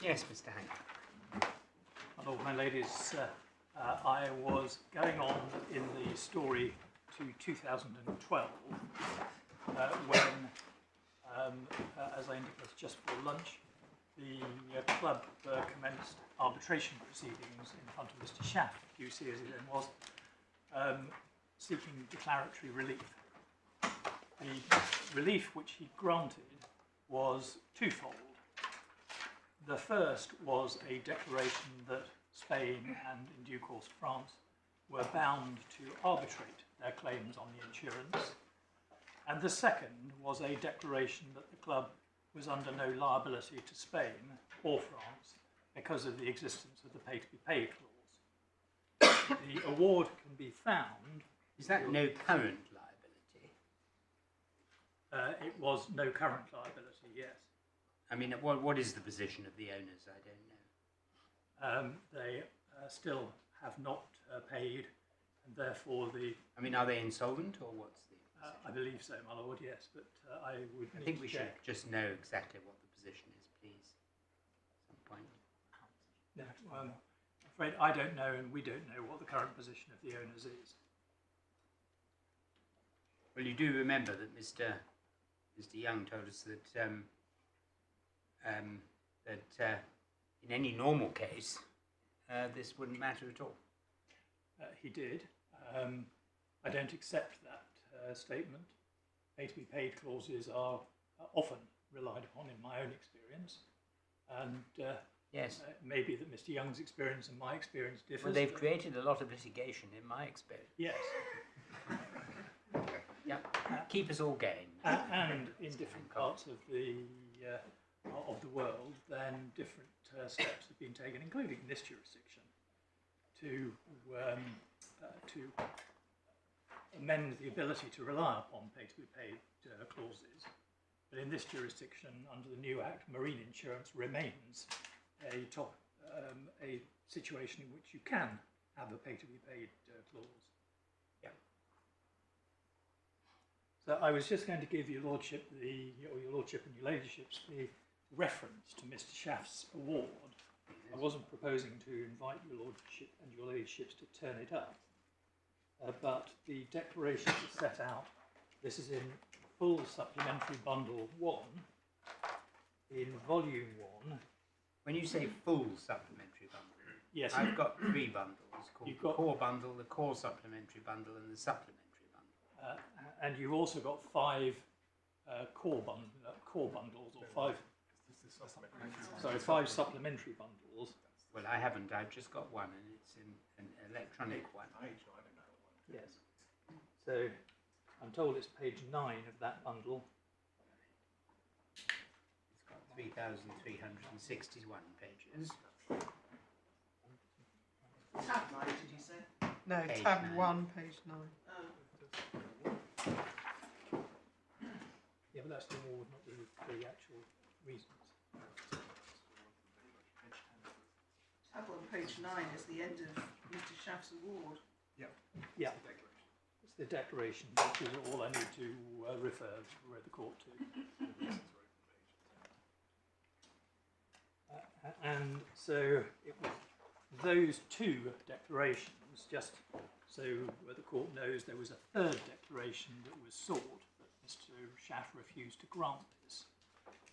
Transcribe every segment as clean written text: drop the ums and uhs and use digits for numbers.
Yes, Mr. Hank. My lord, my ladies, I was going on in the story to 2012 when, as I indicated just before lunch, the club commenced arbitration proceedings in front of Mr Schaff KC, as he then was, seeking declaratory relief. The relief which he granted was twofold. The first was a declaration that Spain and, in due course, France were bound to arbitrate their claims on the insurance. And the second was a declaration that the club was under no liability to Spain or France because of the existence of the pay-to-be-paid clause. The award can be found... Is that no current liability? It was no current liability, yes. I mean, what is the position of the owners? I don't know. They still have not paid, and therefore the... I mean, are they insolvent, or what's the... I believe so, my lord, yes, but I would I think we should just know exactly what the position is, please, at some point. No, I'm afraid I don't know, and we don't know what the current position of the owners is. Well, you do remember that Mr Young told us that in any normal case, this wouldn't matter at all. He did. I don't accept that statement. Pay-to-be-paid clauses are often relied upon in my own experience, and yes, it may be that Mr Young's experience and my experience differs. Well, they've created a lot of litigation in my experience. Yes. Yeah, keep us all going. And in different parts of the world, then different steps have been taken, including this jurisdiction, to amend the ability to rely upon pay-to-be-paid clauses. But in this jurisdiction, under the new Act, marine insurance remains a situation in which you can have a pay-to-be-paid clause. Yeah. So I was just going to give your lordship your lordship and your ladyships the reference to Mr Schaff's award. I wasn't proposing to invite your lordship and your ladyships to turn it up, but the declaration is set out. This is in full supplementary bundle 1, in volume 1. When you say full supplementary bundle, yes, I've got 3 bundles called you've the core bundle, the core supplementary bundle, and the supplementary bundle. And you've also got 5 core bundles, or 5. Sorry, 5 supplementary bundles. Well, I haven't. I've just got one, and it's in an electronic one. Yes. So I'm told it's page 9 of that bundle. It's got 3,361 pages. Tab 9, did you say? No, Page tab 9. 1, page 9. Oh. Yeah, but that's the award, not the actual reasons. Tab on page 9 is the end of Mr Schaff's award. Yeah, it's the declaration, which is all I need to refer the court to. And so it was those 2 declarations, just so the court knows there was a third declaration that was sought, but Mr Schaff refused to grant this.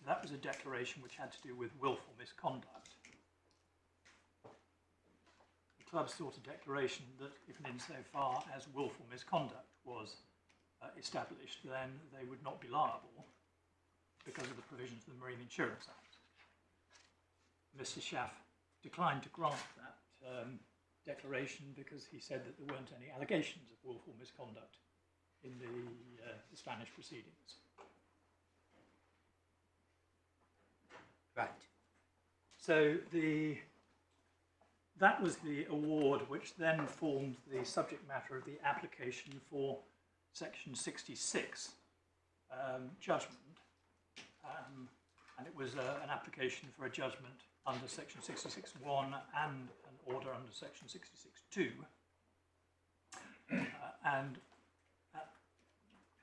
That was a declaration which had to do with willful misconduct. The club sought a declaration that if and insofar as willful misconduct was established, then they would not be liable because of the provisions of the Marine Insurance Act. Mr Schaff declined to grant that declaration because he said that there weren't any allegations of willful misconduct in the Spanish proceedings. Right. So that was the award which then formed the subject matter of the application for Section 66 judgment. And it was an application for a judgment under Section 66(1) and an order under Section 66(2).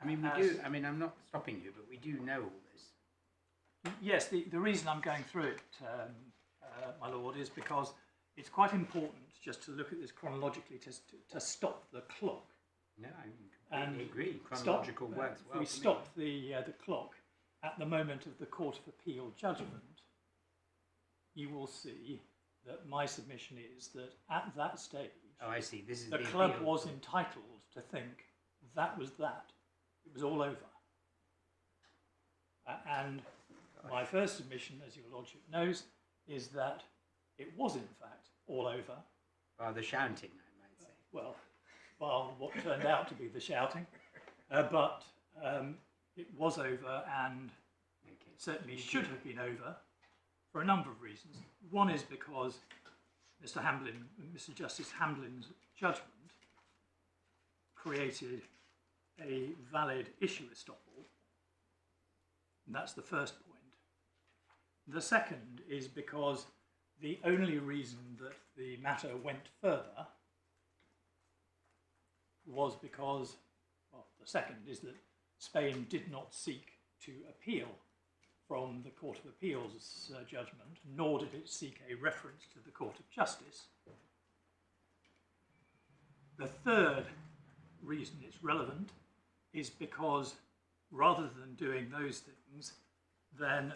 I mean, we do. I mean, I'm not stopping you, but we do know all this. Yes, the reason I'm going through it, my lord, is because it's quite important just to look at this chronologically to stop the clock. No, I completely agree. Stop, Chronological works well. If we for stop me. the clock at the moment of the Court of Appeal judgment, you will see that my submission is that at that stage, Oh, I see. This is the the club appeal. was entitled to think that was that. It was all over. And my first submission, as your lordship knows, is that it was in fact all over. Rather shouting, I might say. Well, what turned out to be the shouting, but it was over, and Okay. it certainly should have been over for a number of reasons. One is because Mr Justice Hamblin's judgment created a valid issue estoppel, and that's the first point. The second is because the only reason that the matter went further was because, well, the second is that Spain did not seek to appeal from the Court of Appeal's judgment, nor did it seek a reference to the Court of Justice. The third reason it's relevant is because rather than doing those things, then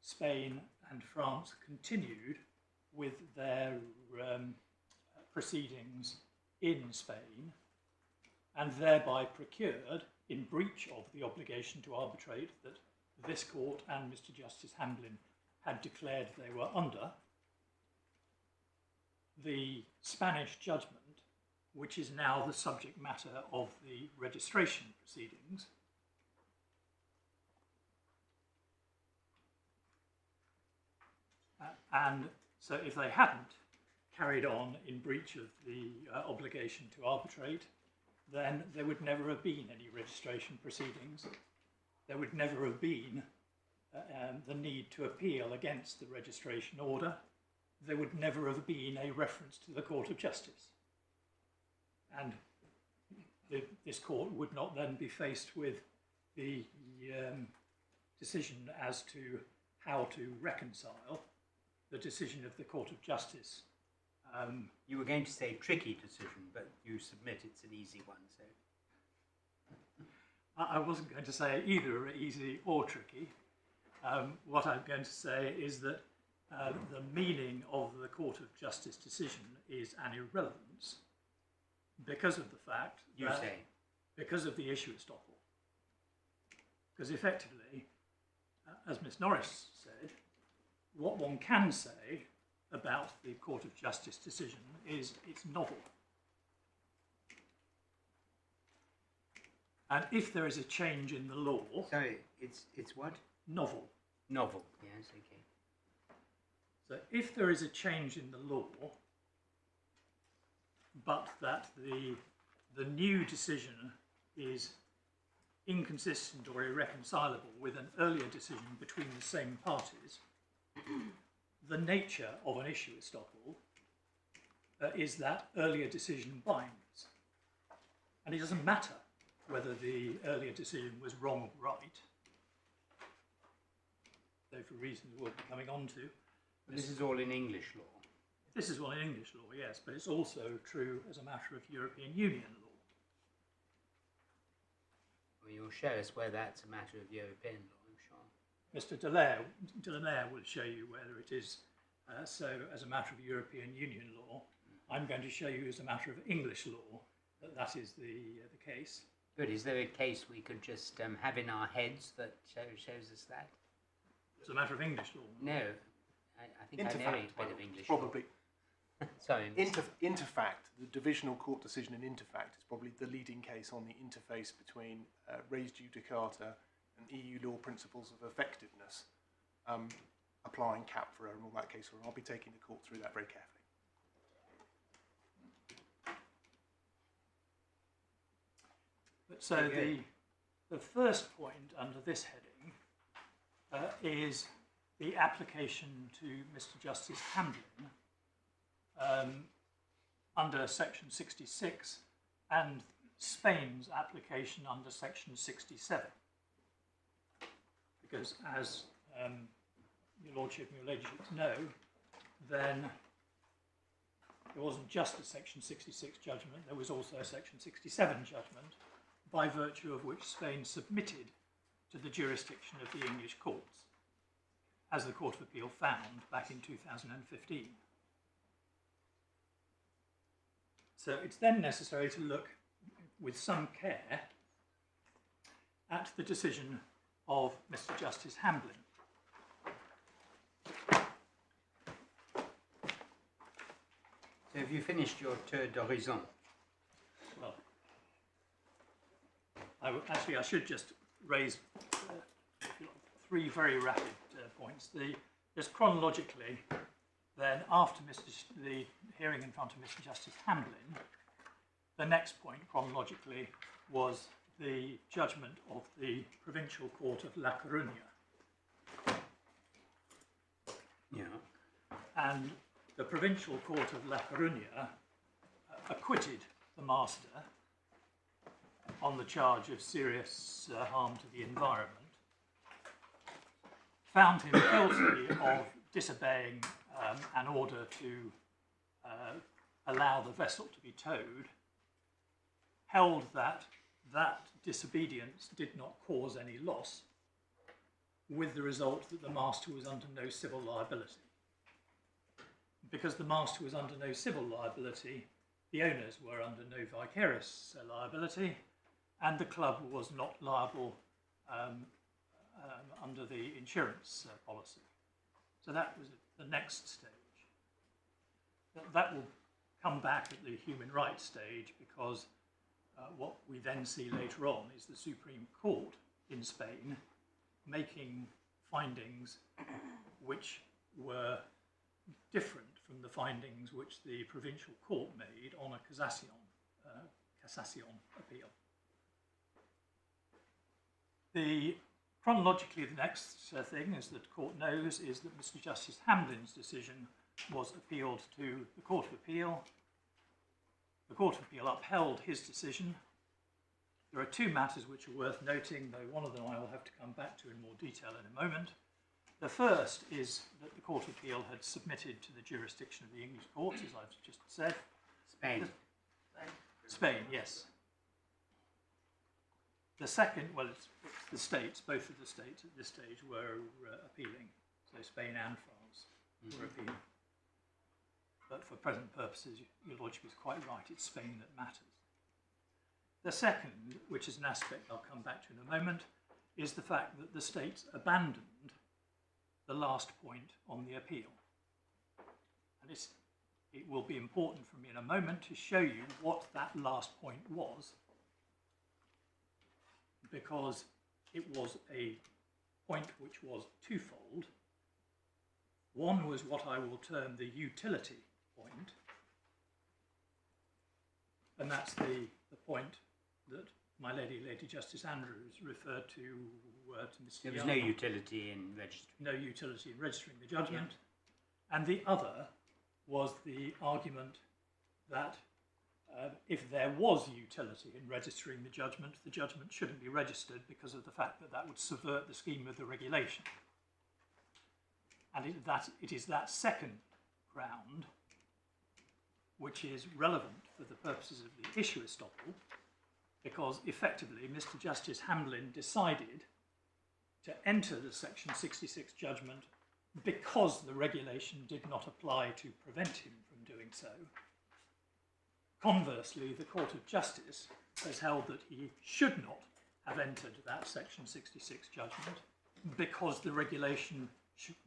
Spain and France continued with their proceedings in Spain, and thereby procured, in breach of the obligation to arbitrate that this court and Mr Justice Hamblin had declared they were under, the Spanish judgment, which is now the subject matter of the registration proceedings, and so if they hadn't carried on in breach of the obligation to arbitrate, then there would never have been any registration proceedings. There would never have been the need to appeal against the registration order. There would never have been a reference to the Court of Justice. And this court would not then be faced with the decision as to how to reconcile the decision of the Court of Justice. You were going to say tricky decision, but you submit it's an easy one. So I wasn't going to say either easy or tricky. What I'm going to say is that the meaning of the Court of Justice decision is an irrelevance because of the fact that, because of the issue estoppel. Because effectively, as Miss Norris said, what one can say about the Court of Justice decision is it's novel. And if there is a change in the law... Sorry, it's what? Novel. Novel, yes, okay. So if there is a change in the law, but that the new decision is inconsistent or irreconcilable with an earlier decision between the same parties, the nature of an issue estoppel is that earlier decision binds. And it doesn't matter whether the earlier decision was wrong or right, though for reasons we'll be coming on to. This is all in English law. This is all in English law, yes, but it's also true as a matter of European Union law. Well, you'll show us where that's a matter of European law, I'm sure. Mr Delaire will show you whether it is so as a matter of European Union law. I'm going to show you as a matter of English law that is the case. Good. Is there a case we could just have in our heads that shows us that? As a matter of English law? No. I think I know a bit of English probably. law. Sorry. Interfact, the divisional court decision in Interfact is probably the leading case on the interface between res judicata and EU law principles of effectiveness, applying cap for error and all that case. I'll be taking the court through that very carefully. So the first point under this heading is the application to Mr Justice Hamblin under section 66 and Spain's application under section 67. Because as your Lordship and your Ladyship know, then there wasn't just a Section 66 judgment, there was also a Section 67 judgment, by virtue of which Spain submitted to the jurisdiction of the English courts, as the Court of Appeal found back in 2015. So it's then necessary to look with some care at the decision of Mr Justice Hamblin. So have you finished your tour d'horizon? Well, I should just raise three very rapid points. Just chronologically, then after the hearing in front of Mr Justice Hamblin, the next point chronologically was the judgment of the Provincial Court of La Coruña. Yeah. And the Provincial Court of La Coruña acquitted the master on the charge of serious harm to the environment, found him guilty of disobeying an order to allow the vessel to be towed, held that that disobedience did not cause any loss, with the result that the master was under no civil liability. Because the master was under no civil liability, the owners were under no vicarious liability, and the club was not liable under the insurance policy. So that was the next stage. That will come back at the human rights stage, because what we then see later on is the Supreme Court in Spain making findings which were different from the findings which the Provincial Court made on a cassation appeal. Chronologically, the next thing, as the court knows, is that Mr Justice Hamblin's decision was appealed to the Court of Appeal. The Court of Appeal upheld his decision. There are two matters which are worth noting, though one of them I will have to come back to in more detail in a moment. The first is that the Court of Appeal had submitted to the jurisdiction of the English courts, as I've just said. Spain. Spain, yes. The second, well, it's the states, both of the states at this stage were appealing. So Spain and France were appealing. But for present purposes, your Lordship is quite right, it's Spain that matters. The second, which is an aspect I'll come back to in a moment, is the fact that the states abandoned the last point on the appeal. And it will be important for me in a moment to show you what that last point was, because it was a point which was twofold. One was what I will term the utility point, and that's the point that my Lady Justice Andrews referred to Mr. There was Young. no utility in registering. No utility in registering the judgment. Yeah. And the other was the argument that if there was utility in registering the judgment shouldn't be registered because of the fact that that would subvert the scheme of the regulation. And it is that second ground which is relevant for the purposes of the issue estoppel, because effectively Mr Justice Hamblin decided to enter the Section 66 judgment because the regulation did not apply to prevent him from doing so. Conversely, the Court of Justice has held that he should not have entered that Section 66 judgment because the regulation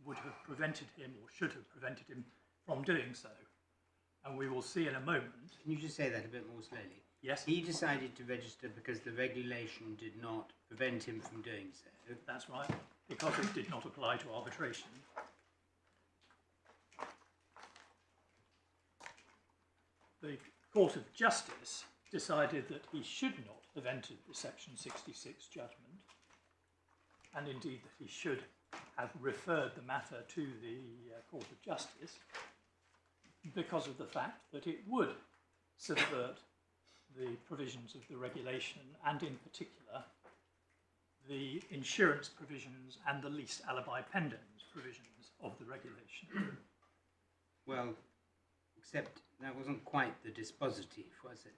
would have prevented him, or should have prevented him, from doing so. And we will see in a moment. Can you just say that a bit more slowly? Yes. He decided to register because the regulation did not prevent him from doing so. That's right, because it did not apply to arbitration. The Court of Justice decided that he should not have entered the Section 66 judgment, and indeed that he should have referred the matter to the Court of Justice, because of the fact that it would subvert the provisions of the regulation, and in particular the insurance provisions and the least alibi pendens provisions of the regulation. Well, except that wasn't quite the dispositive, was it?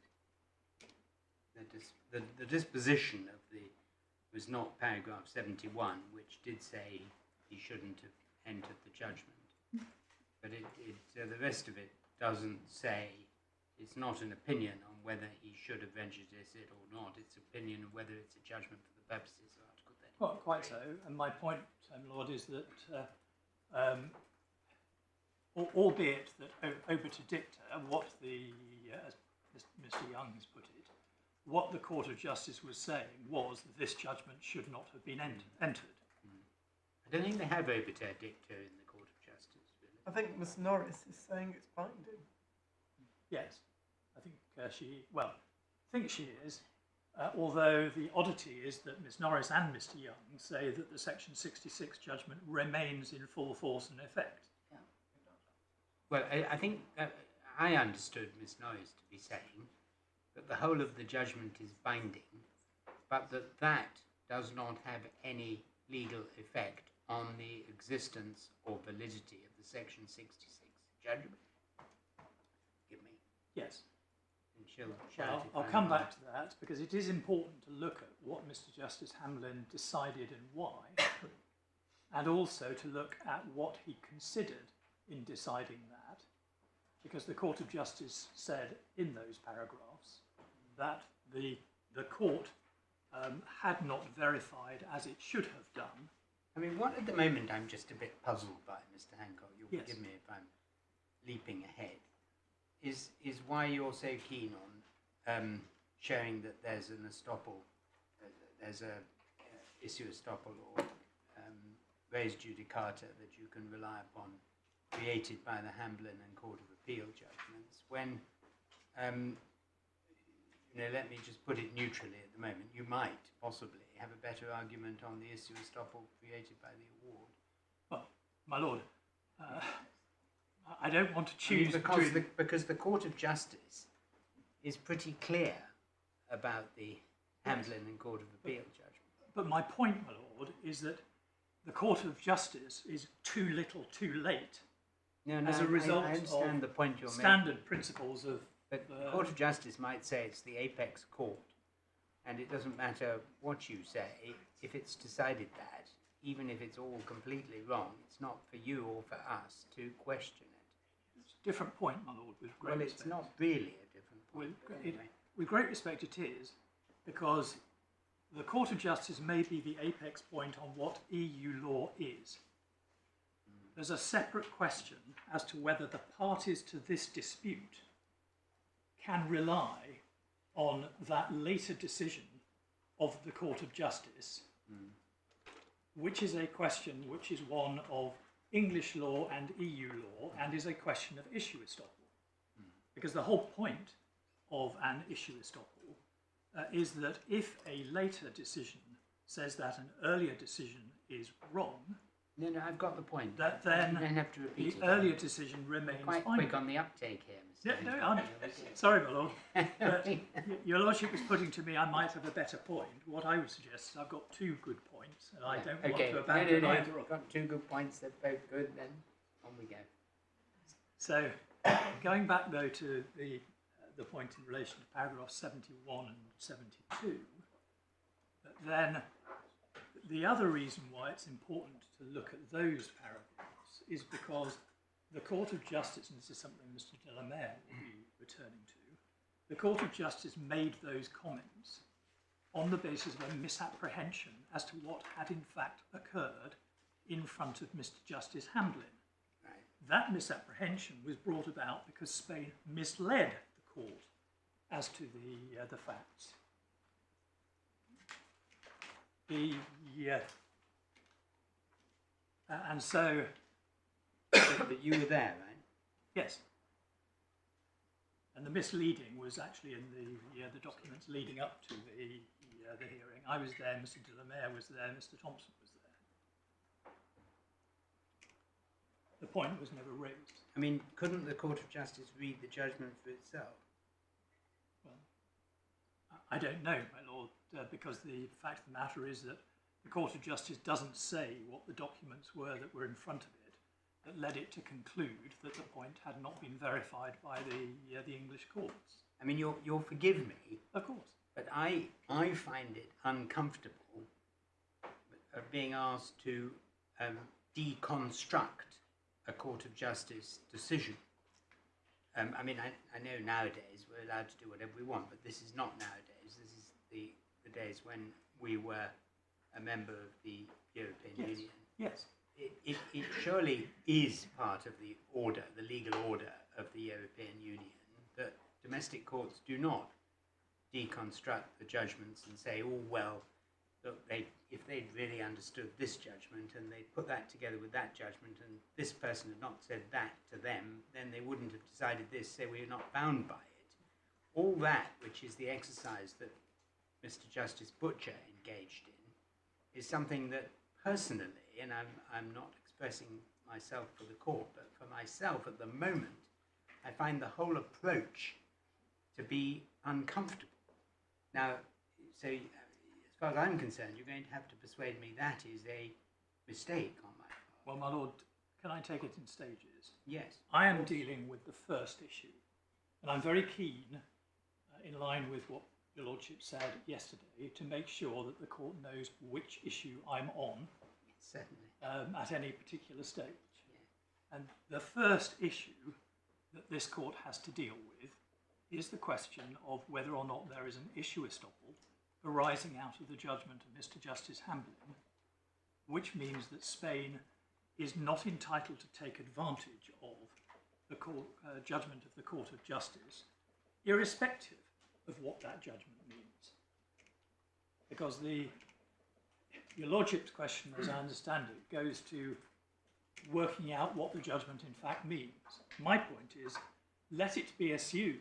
The disposition of the was not paragraph 71, which did say he shouldn't have entered the judgment. But the rest of it doesn't say, it's not an opinion on whether he should have registered it or not. It's opinion on whether it's a judgment for the purposes of Article 30. Well, quite so. And my point, my Lord, is that, albeit that obiter dicta, what as Mr Young has put it, what the Court of Justice was saying was that this judgment should not have been entered. I don't think they have obiter dicta in the Court of Justice, really. I think Miss Norris is saying it's binding. Yes, I think she is. Although the oddity is that Miss Norris and Mr Young say that the Section 66 judgment remains in full force and effect. Yeah. Well, I think I understood Miss Norris to be saying that the whole of the judgment is binding, but that does not have any legal effect on the existence or validity of the Section 66 judgment. Give me. Yes. And she'll shout I'll come back to that, because it is important to look at what Mr Justice Hamlin decided and why, and also to look at what he considered in deciding that, because the Court of Justice said in those paragraphs that the court had not verified as it should have done. I mean, what at the moment I'm just a bit puzzled by, Mr Hancock, you'll Yes. forgive me if I'm leaping ahead, is why you're so keen on showing that there's an estoppel, there's a issue estoppel or res judicata that you can rely upon, created by the Hamlin and Court of Appeal judgments, when, let me just put it neutrally at the moment, you might possibly have a better argument on the issue estoppel created by the award. Well, my Lord, I don't want to choose because the Court of Justice is pretty clear about the Hamlin and Court of Appeal judgment. But my point, my Lord, is that the Court of Justice is too little too late as a result I understand of the point you're standard principles of... But the Court of Justice might say it's the apex court, and it doesn't matter what you say, if it's decided that, even if it's all completely wrong, it's not for you or for us to question it. It's a different point, my Lord, with great respect. It's not really a different point. With great respect it is, because the Court of Justice may be the apex point on what EU law is. There's a separate question as to whether the parties to this dispute can rely on that later decision of the Court of Justice, which is a question which is one of English law and EU law, and is a question of issue estoppel. Because the whole point of an issue estoppel is that if a later decision says that an earlier decision is wrong, No, I've got the point. that then you don't have to repeat the it. earlier decision remains Quite binding. quick on the uptake here, Mr. Yeah, no, I'm sorry, my Lord. But your Lordship was putting to me I might have a better point. What I would suggest is I've got two good points, and I don't want to abandon either of them. Got two good points, they're both good, then on we go. So, going back though to the point in relation to paragraphs 71 and 72, then the other reason why it's important to look at those paragraphs is because the Court of Justice, and this is something Mr Delamere will be returning to, the Court of Justice made those comments on the basis of a misapprehension as to what had in fact occurred in front of Mr Justice Hamlin. Right. That misapprehension was brought about because Spain misled the court as to the facts. And so... But you were there, right? Yes. And the misleading was actually in the documents leading up to the hearing. I was there, Mr Delamere was there, Mr Thompson was there. The point was never raised. I mean, couldn't the Court of Justice read the judgment for itself? Well, I don't know, my Lord, because the fact of the matter is that the Court of Justice doesn't say what the documents were that were in front of it. that led it to conclude that the point had not been verified by the English courts. I mean, you'll forgive me, Of course. but I find it uncomfortable being asked to deconstruct a Court of Justice decision. I mean, I know nowadays we're allowed to do whatever we want, but this is not nowadays. This is the days when we were a member of the European Yes. Union. Yes. It surely is part of the order, the legal order of the European Union, that domestic courts do not deconstruct the judgments and say, oh, well, look, if they'd really understood this judgment and they put that together with that judgment and this person had not said that to them, then they wouldn't have decided this, so we're not bound by it. All that, which is the exercise that Mr. Justice Butcher engaged in, is something that personally, and I'm not expressing myself for the court, but for myself at the moment, I find the whole approach to be uncomfortable. Now, so as far as I'm concerned, you're going to have to persuade me that is a mistake on my part. Well, my lord, can I take it in stages? Yes. I am dealing with the first issue, and I'm very keen, in line with what your lordship said yesterday, to make sure that the court knows which issue I'm on Certainly. at any particular stage. Yeah. And the first issue that this court has to deal with is the question of whether or not there is an issue estoppel arising out of the judgment of Mr. Justice Hamblin, which means that Spain is not entitled to take advantage of the judgment of the Court of Justice, irrespective of what that judgment means. Because your lordship's question, as I understand it, goes to working out what the judgment in fact means. My point is, let it be assumed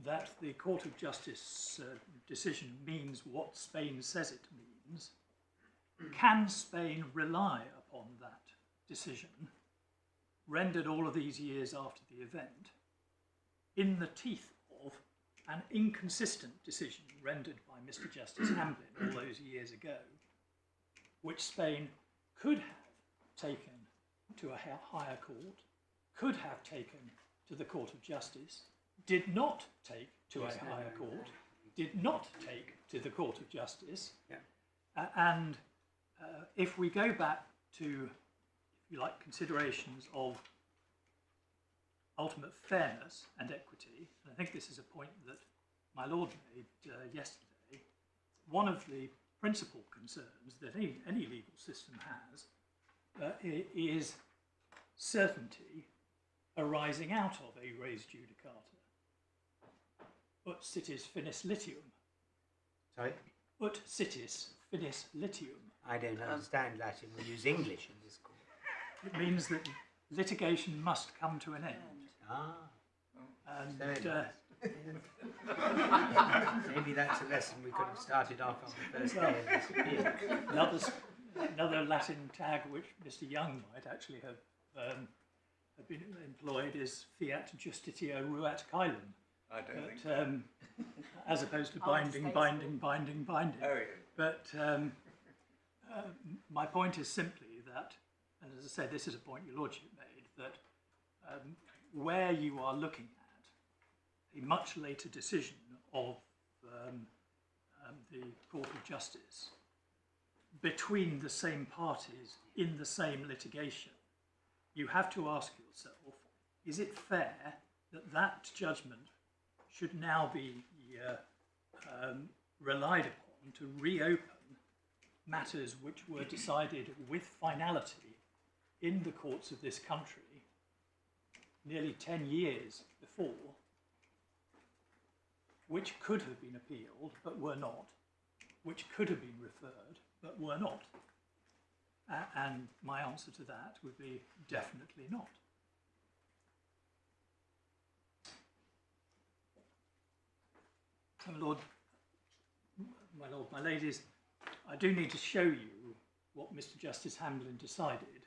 that the Court of Justice decision means what Spain says it means. Can Spain rely upon that decision, rendered all of these years after the event, in the teeth of an inconsistent decision rendered by Mr. Justice Hamblin all those years ago, which Spain could have taken to a higher court, could have taken to the Court of Justice, did not take to a higher court, did not take to the Court of Justice, and if we go back to, if you like, considerations of ultimate fairness and equity, and I think this is a point that my lord made yesterday, one of the principal concerns that any legal system has is certainty arising out of a res judicata. Ut sitis finis litium. Sorry? Ut sitis finis litium. I don't understand Latin. We use English in this court. It means that litigation must come to an end. Ah. And Very maybe that's a lesson we could have started off on the first day of this appeal. another Latin tag which Mr. Young might actually have been employed is fiat justitia ruat caelum. I don't think so. As opposed to binding. Oh, yeah. But my point is simply that, and as I say, this is a point your lordship made, that where you are looking at a much later decision of the Court of Justice between the same parties in the same litigation, you have to ask yourself, is it fair that that judgment should now be relied upon to reopen matters which were decided with finality in the courts of this country nearly 10 years before, which could have been appealed but were not, which could have been referred but were not? And my answer to that would be definitely not. My lord, my ladies, I do need to show you what Mr. Justice Hamblin decided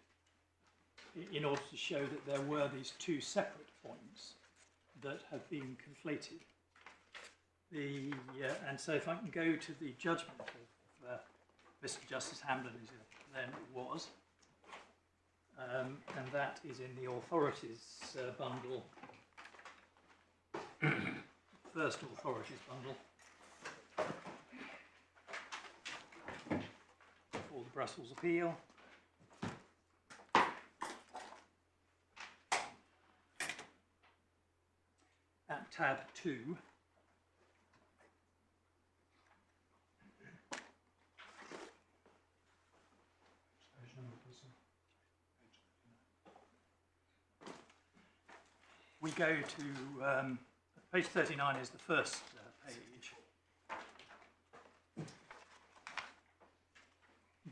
in order to show that there were these two separate points that have been conflated. And so if I can go to the judgment of Mr. Justice Hamblin, as then it was, and that is in the authorities bundle, first authorities bundle, for the Brussels appeal. At tab 2, we go to page 39 is the first page,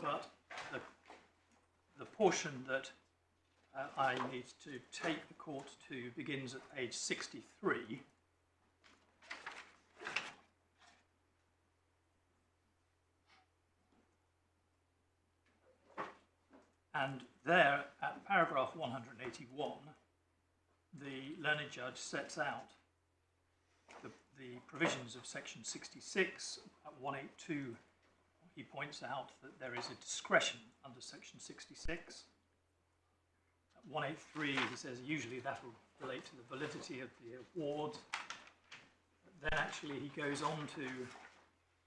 but the portion that I need to take the court to begins at page 63. And there, at paragraph 181, the learned judge sets out the provisions of section 66. At 182, he points out that there is a discretion under section 66. 183, he says usually that will relate to the validity of the award. Then actually he goes on to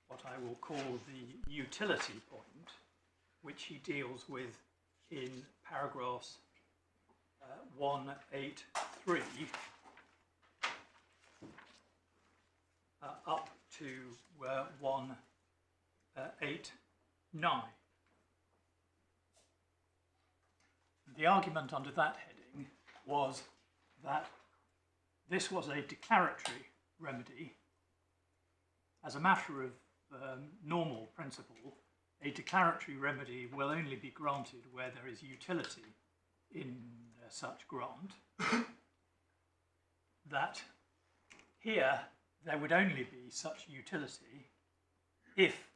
what I will call the utility point, which he deals with in paragraphs 183 up to 189. The argument under that heading was that this was a declaratory remedy. As a matter of normal principle, a declaratory remedy will only be granted where there is utility in such grant. That here there would only be such utility if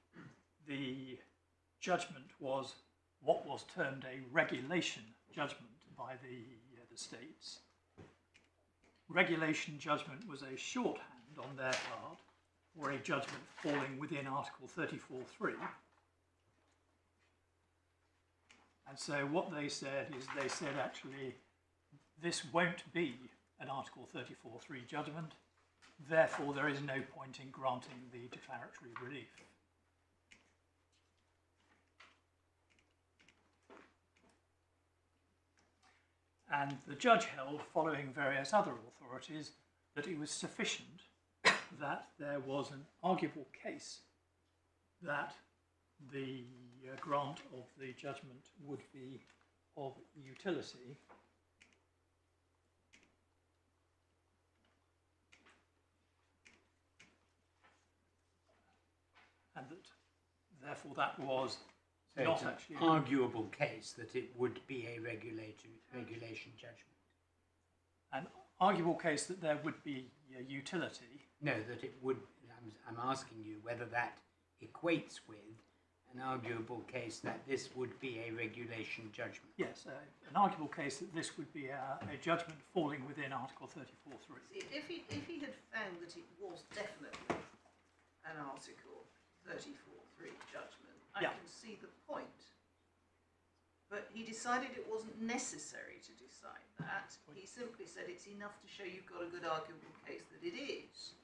the judgment was what was termed a regulation judgment by the states. Regulation judgment was a shorthand on their part for a judgment falling within Article 34.3. And so what they said is they said actually this won't be an Article 34.3 judgment, therefore there is no point in granting the declaratory relief. And the judge held, following various other authorities, that it was sufficient that there was an arguable case that the grant of the judgment would be of utility, and that therefore that was so not it's actually an arguable case that it would be a regulation judgment. an arguable case that there would be utility. No, that it would. I'm asking you whether that equates with an arguable case that this would be a regulation judgment. Yes, an arguable case that this would be a judgment falling within Article 34.3. If he had found that it was definitely an Article 34.3 judgment, I can see the point. But he decided it wasn't necessary to decide that. He simply said it's enough to show you've got a good arguable case that it is.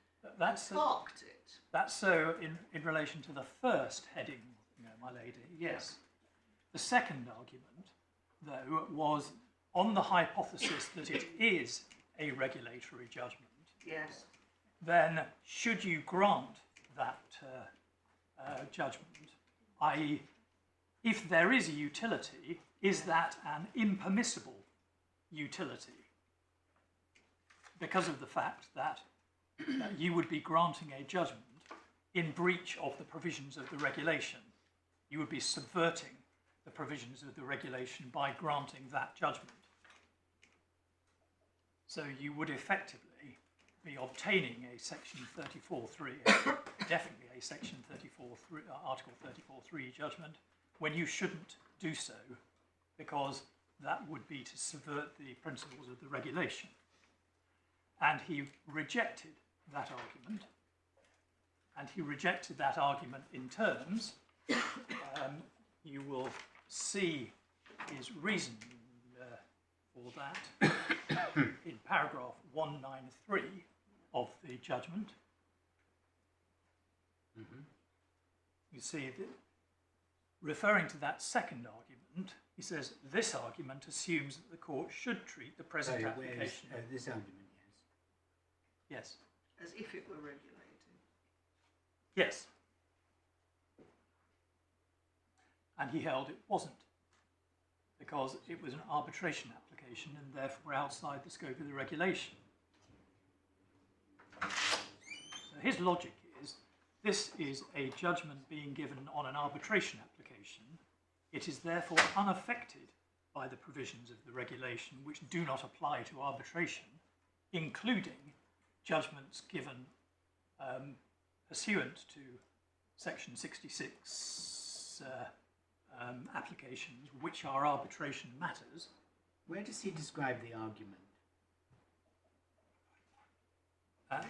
That's Parked it. That's so in relation to the first heading, my lady, yes. The second argument, though, was on the hypothesis that it is a regulatory judgment. Yes. Then, should you grant that judgment, i.e., if there is a utility, is that an impermissible utility? Because of the fact that you would be granting a judgment in breach of the provisions of the regulation. You would be subverting the provisions of the regulation by granting that judgment. So you would effectively be obtaining a section 34.3, definitely a section 34.3, Article 34.3 judgment, when you shouldn't do so, because that would be to subvert the principles of the regulation. And he rejected that argument, and he rejected that argument in terms, you will see his reason for that in paragraph 193 of the judgment. You see that referring to that second argument, he says this argument assumes that the court should treat the present application. This argument, Yes. As if it were regulated. Yes. And he held it wasn't, because it was an arbitration application and therefore outside the scope of the regulation. So his logic is, this is a judgment being given on an arbitration application. It is therefore unaffected by the provisions of the regulation which do not apply to arbitration, including judgments given pursuant to section 66 applications, which are arbitration matters. Where does he describe the argument? At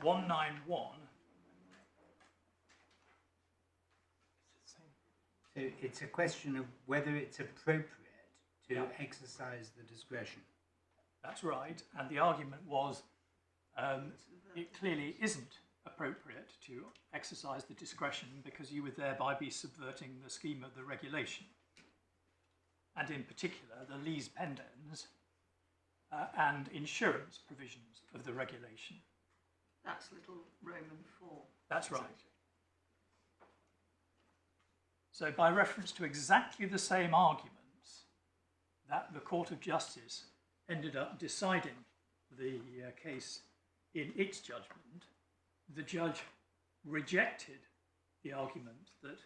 191. So it's a question of whether it's appropriate to exercise the discretion. That's right, and the argument was it clearly isn't appropriate to exercise the discretion because you would thereby be subverting the scheme of the regulation, and in particular the lease pendens and insurance provisions of the regulation. That's little Roman 4. That's right. So by reference to exactly the same arguments that the Court of Justice ended up deciding the case in its judgment, the judge rejected the argument that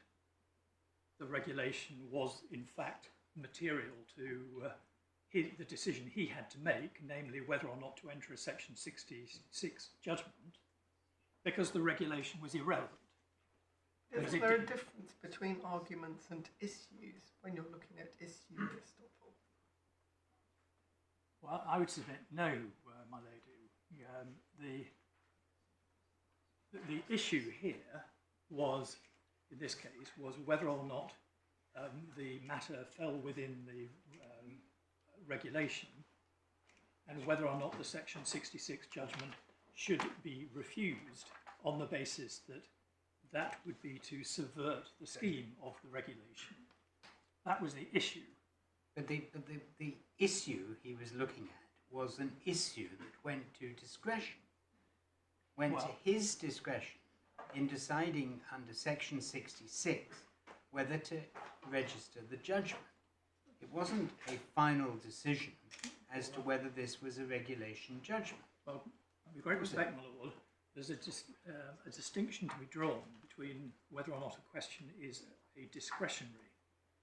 the regulation was in fact material to the decision he had to make, namely whether or not to enter a section 66 judgment, because the regulation was irrelevant. Is there a difference between arguments and issues when you're looking at issue estoppel? Well, I would submit no, my lady. The issue here was, in this case, was whether or not the matter fell within the regulation, and whether or not the section 66 judgment should be refused on the basis that that would be to subvert the scheme of the regulation. That was the issue. But the issue he was looking at was an issue that went to discretion, went to his discretion in deciding under section 66 whether to register the judgment. It wasn't a final decision as to whether this was a regulation judgment. Well, with great respect, my lord, there's a distinction to be drawn between whether or not a question is a discretionary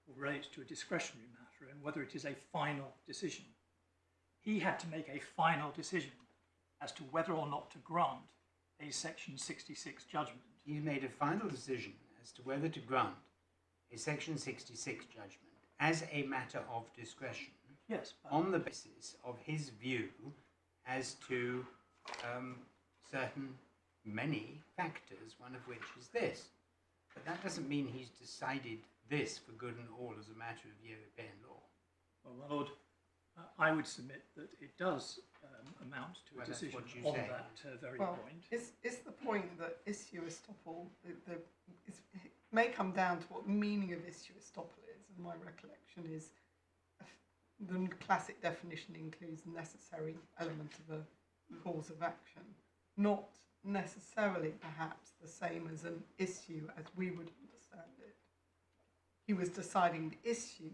or relates to a discretionary matter and whether it is a final decision. He had to make a final decision as to whether or not to grant a section 66 judgment. He made a final decision as to whether to grant a section 66 judgment as a matter of discretion, yes, on the basis of his view as to many factors, one of which is this. But that doesn't mean he's decided this for good and all as a matter of European law. Well, my lord, I would submit that it does amount to a decision on that very point. Is the point that issue estoppel, it may come down to what the meaning of issue estoppel is, and my recollection is the classic definition includes the necessary element of a cause of action, not necessarily perhaps the same as an issue as we would understand it. He was deciding the issue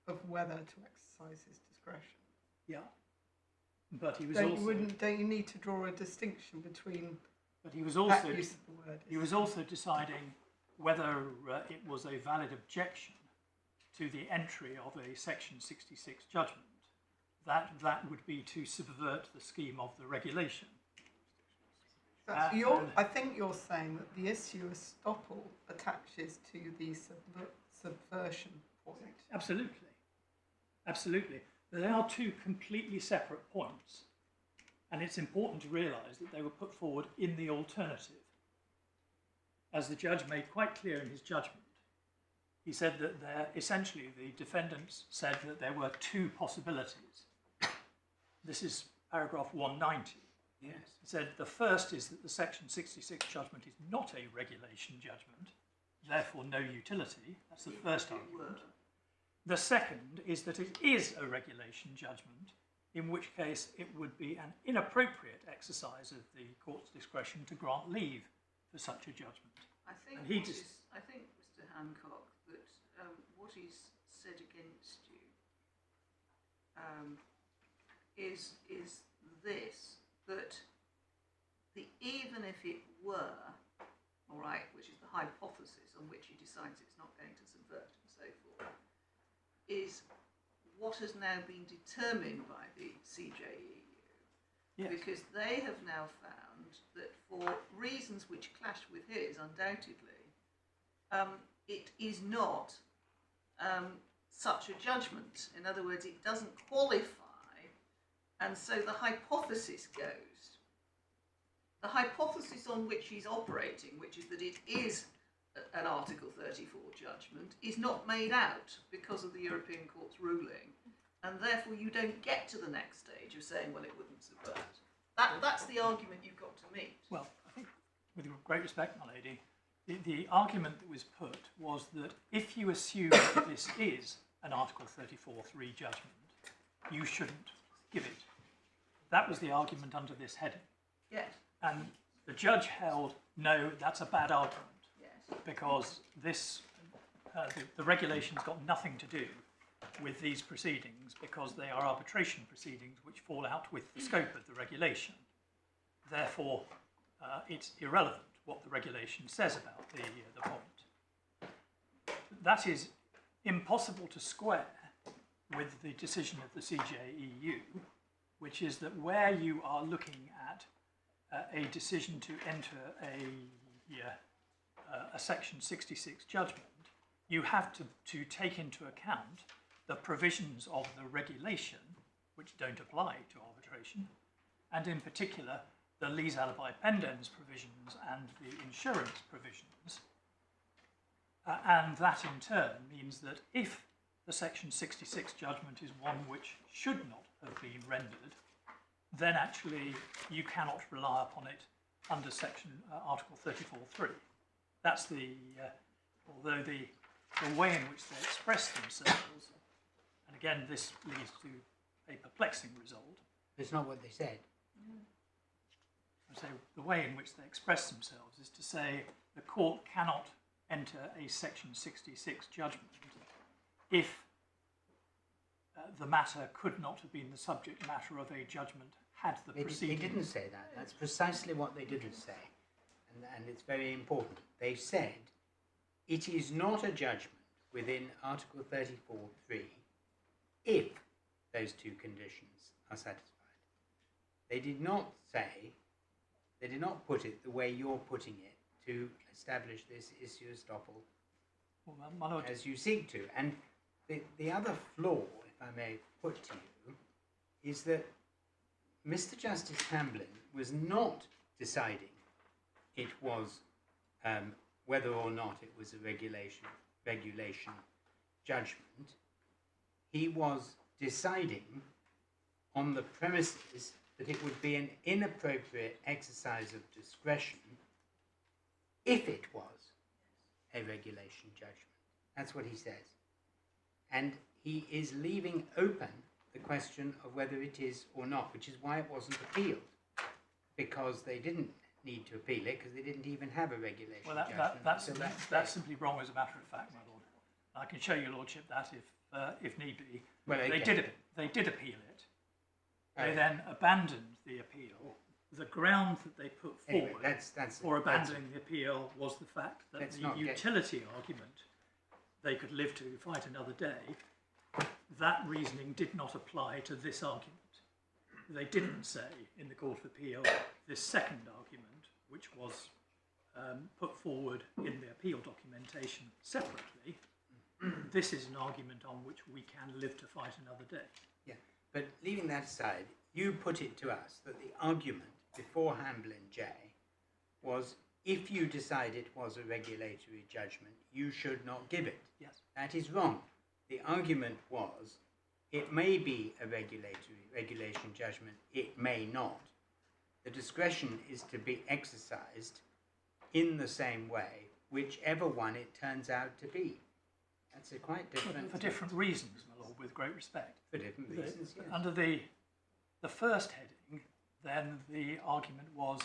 of whether to exercise his discretion. Yeah, but he was Don't you need to draw a distinction between But he was also that use of the word? he was also deciding whether it was a valid objection to the entry of a section 66 judgment. That would be to subvert the scheme of the regulation. I think you're saying that the issue estoppel attaches to the subversion point. Absolutely. Absolutely. They are two completely separate points. And it's important to realise that they were put forward in the alternative. As the judge made quite clear in his judgment, he said that essentially the defendants said that there were two possibilities. This is paragraph 190. Yes. He said the first is that the Section 66 judgment is not a regulation judgment, therefore no utility. That's the first argument. The second is that it is a regulation judgment, in which case it would be an inappropriate exercise of the court's discretion to grant leave for such a judgment. I think, I think, Mr Hancock, that what he's said against you is this, that even if it were, all right, which is the hypothesis on which he decides it's not going to subvert and so forth, is what has now been determined by the CJEU. Yes. Because they have now found that for reasons which clash with his, undoubtedly, it is not such a judgment. In other words, it doesn't qualify, and so the hypothesis goes. The hypothesis on which he's operating, which is that it is an Article 34 judgment, is not made out because of the European Court's ruling, and therefore you don't get to the next stage of saying, well, it wouldn't subvert. That's the argument you've got to meet. Well, I think, with great respect, my lady, the argument that was put was that if you assume that this is an Article 34.3 judgment, you shouldn't give it. That was the argument under this heading. Yes. And the judge held, no, that's a bad argument. Yes. Because this, the regulation's got nothing to do with these proceedings because they are arbitration proceedings which fall out with the scope of the regulation. Therefore, it's irrelevant what the regulation says about the point. That is impossible to square with the decision of the CJEU, which is that where you are looking at a decision to enter a Section 66 judgment, you have to take into account the provisions of the regulation which don't apply to arbitration, and in particular the lease alibi pendens provisions and the insurance provisions. And that in turn means that if the Section 66 judgment is one which should not have been rendered, then actually you cannot rely upon it under Article 34.3. That's although the way in which they express themselves, and again this leads to a perplexing result. It's not what they said. I say the way in which they express themselves is to say the court cannot enter a Section 66 judgment if the matter could not have been the subject matter of a judgment had the proceedings. They didn't say that. That's precisely what they didn't say. And it's very important. They said it is not a judgment within Article 34.3 if those two conditions are satisfied. They did not say, they did not put it the way you're putting it to establish this issue estoppel as you seek to. And the other flaw, if I may put to you, is that Mr. Justice Hamblin was not deciding it was whether or not it was a regulation judgment. He was deciding on the premises that it would be an inappropriate exercise of discretion if it was a regulation judgment. That's what he says. And he is leaving open the question of whether it is or not, which is why it wasn't appealed, because they didn't need to appeal it because they didn't even have a regulation judgment. That's simply wrong as a matter of fact, my lord. I can show your lordship that if need be. Well, they did appeal it. They then abandoned the appeal. The ground that they put forward for abandoning the appeal was the fact that the utility argument, they could live to fight another day, that reasoning did not apply to this argument. They didn't say in the Court of Appeal this second argument, which was put forward in the appeal documentation separately, this is an argument on which we can live to fight another day. Yeah, but leaving that aside, you put it to us that the argument before Hamblin J was if you decide it was a regulatory judgment, you should not give it. Yes. That is wrong. The argument was, it may be a regulation judgment, it may not. The discretion is to be exercised in the same way, whichever one it turns out to be. That's a quite different... For different reasons, my lord, with great respect. For different reasons, yes. Under the first heading, then the argument was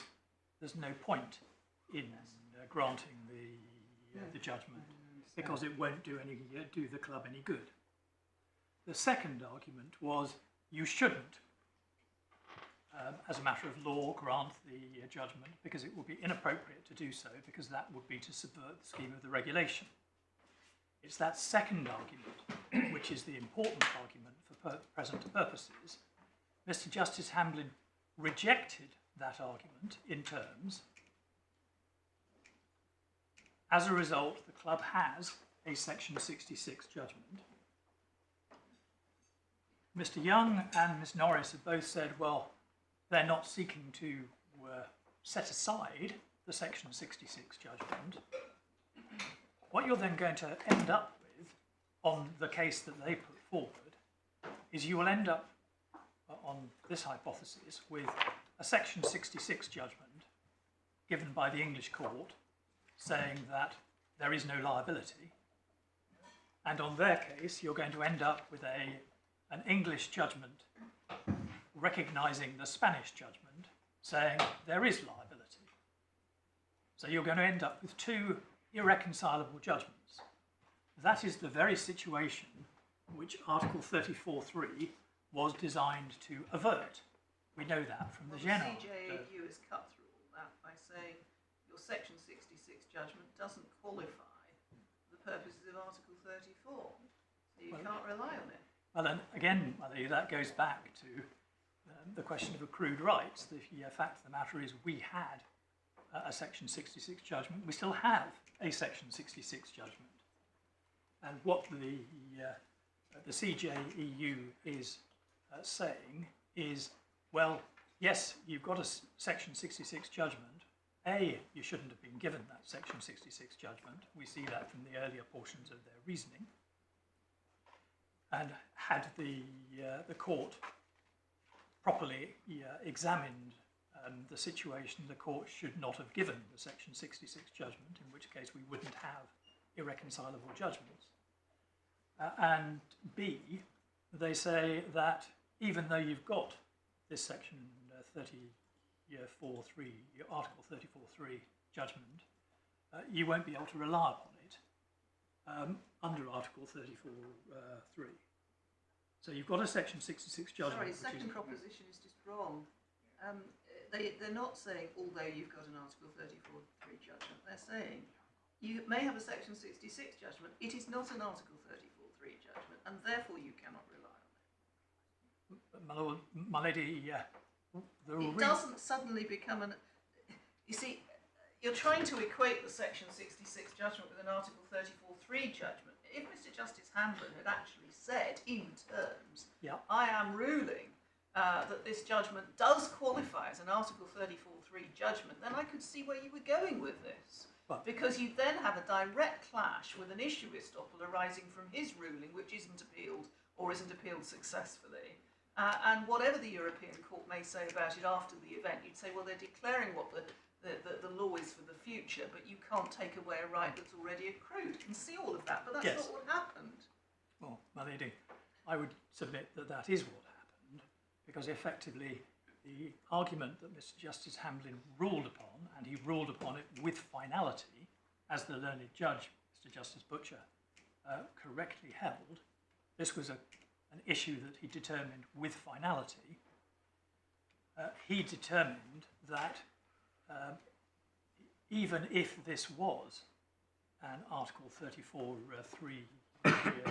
there's no point in granting the judgment because it won't do the club any good. The second argument was you shouldn't, as a matter of law, grant the judgment because it would be inappropriate to do so because that would be to subvert the scheme of the regulation. It's that second argument, which is the important argument for present purposes. Mr Justice Hamblin rejected that argument in terms. As a result, the club has a Section 66 judgment. Mr Young and Ms Norris have both said, well, they're not seeking to set aside the Section 66 judgment. What you're then going to end up with on the case that they put forward is you will end up on this hypothesis with a Section 66 judgment given by the English court saying that there is no liability, and on their case you're going to end up with an English judgment recognising the Spanish judgment saying there is liability. So you're going to end up with two irreconcilable judgments. That is the very situation which Article 34.3 was designed to avert. We know that from the general. The CJEU has cut through all that by saying your Section 66 judgment doesn't qualify for the purposes of Article 34, so you can't rely on it. Well, then again, that goes back to the question of accrued rights. The fact of the matter is we had a Section 66 judgment. We still have a Section 66 judgment. And what the CJEU is saying is, well, yes, you've got a Section 66 judgment. A, you shouldn't have been given that Section 66 judgment. We see that from the earlier portions of their reasoning. And had the court properly examined the situation, the court should not have given the Section 66 judgment, in which case we wouldn't have irreconcilable judgments. And B, they say that even though you've got this Section 34.3, Article 34.3 judgment, you won't be able to rely upon it under Article 34.3. So you've got a Section 66 judgment. Sorry, second proposition is just wrong. They're not saying, although you've got an Article 34.3 judgment, they're saying you may have a Section 66 judgment, it is not an Article 34.3 judgment, and therefore you cannot rely on it. My lady, it doesn't suddenly become an... You see, you're trying to equate the Section 66 judgment with an Article 34.3 judgment. If Mr Justice Hamblin had actually said in terms, I am ruling that this judgment does qualify as an Article 34.3 judgment, then I could see where you were going with this. Because you then have a direct clash with an issue estoppel arising from his ruling, which isn't appealed or isn't appealed successfully. And whatever the European Court may say about it after the event, you'd say, well, they're declaring what the law is for the future, but you can't take away a right that's already accrued. You can see all of that, but that's not what happened. Well, my lady, I would submit that that is what happened, because effectively the argument that Mr Justice Hamblin ruled upon, and he ruled upon it with finality, as the learned judge, Mr Justice Butcher, correctly held, this was an issue that he determined with finality. He determined that even if this was an Article 34.3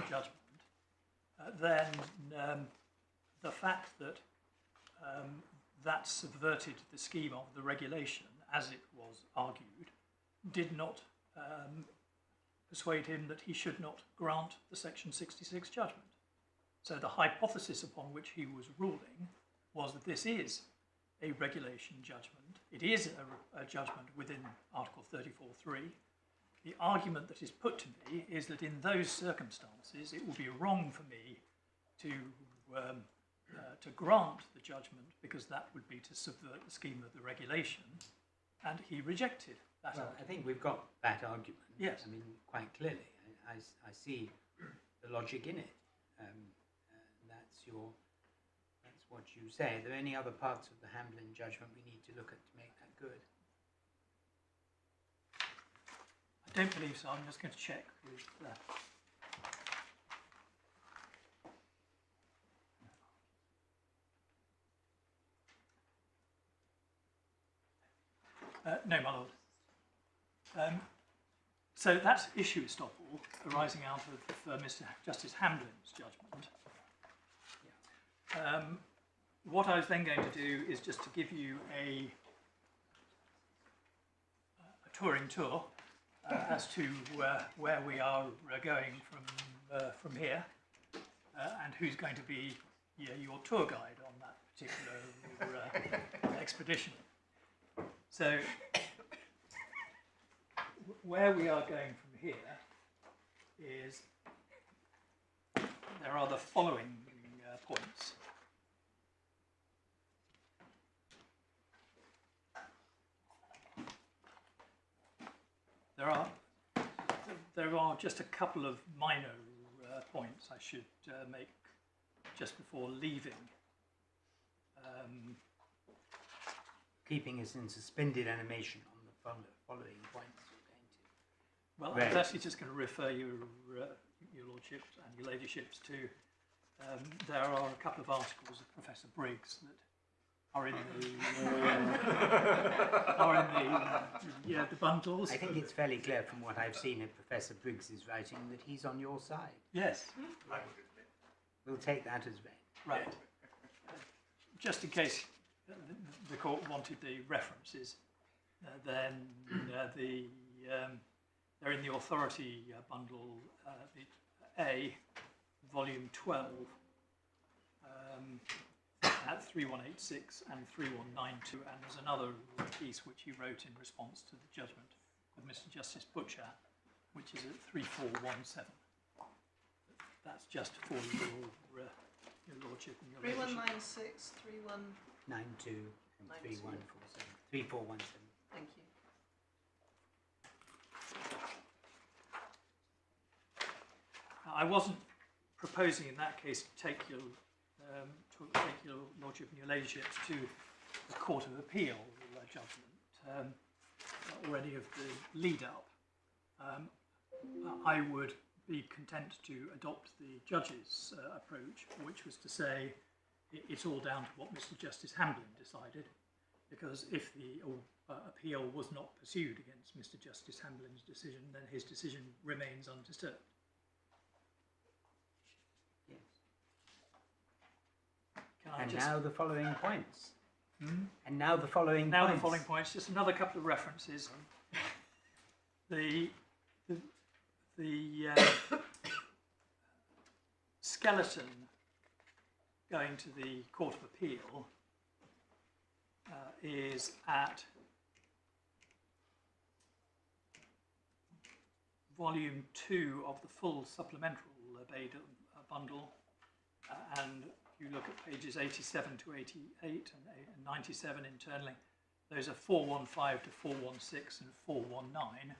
judgment, then the fact that that subverted the scheme of the regulation, as it was argued, did not persuade him that he should not grant the Section 66 judgment. So the hypothesis upon which he was ruling was that this is a regulation judgment. it is a judgment within Article 34.3. The argument that is put to me is that in those circumstances it would be wrong for me to grant the judgment, because that would be to subvert the scheme of the regulation, and he rejected that Well, argument. I think we've got that argument. Yes. I mean, quite clearly. I see the logic in it. That's what you say. Are there any other parts of the Hamblin judgment we need to look at to make that good? I don't believe so. I'm just going to check with... no, my lord. So that's issue estoppel arising out of Mr. Justice Hamblin's judgment. What I was then going to do is just to give you a touring tour as to where we are going from here, and who's going to be your tour guide on that particular expedition. So, where we are going from here is, there are the following points. There are just a couple of minor points I should make just before leaving. Keeping us in suspended animation on the following points we're going to. Well, Right. I was actually just going to refer your lordships and your ladyships to. There are a couple of articles of Professor Briggs that are in the bundles. I think it's fairly clear from what I've seen of Professor Briggs's writing that he's on your side. Yes. We'll take that as read. Right. Just in case the court wanted the references, then they're in the authority bundle, A, volume 12, at 3186 and 3192, and there's another piece which he wrote in response to the judgment of Mr. Justice Butcher, which is at 3417. That's just for your lordship and your ladyship. 3196, 92 and 3147. 3417. Thank you. I wasn't proposing in that case to take your lordship and your ladyships to the Court of Appeal judgment or any of the lead up. I would be content to adopt the judge's approach, which was to say it's all down to what Mr. Justice Hamblin decided, because if the appeal was not pursued against Mr. Justice Hamblin's decision, then his decision remains undisturbed. Yes. Can I And just, now the following points. And now the following now points. the following points, just another couple of references. The skeleton going to the Court of Appeal is at volume 2 of the full supplemental bundle, and you look at pages 87 to 88 and 97 internally. Those are 415 to 416 and 419.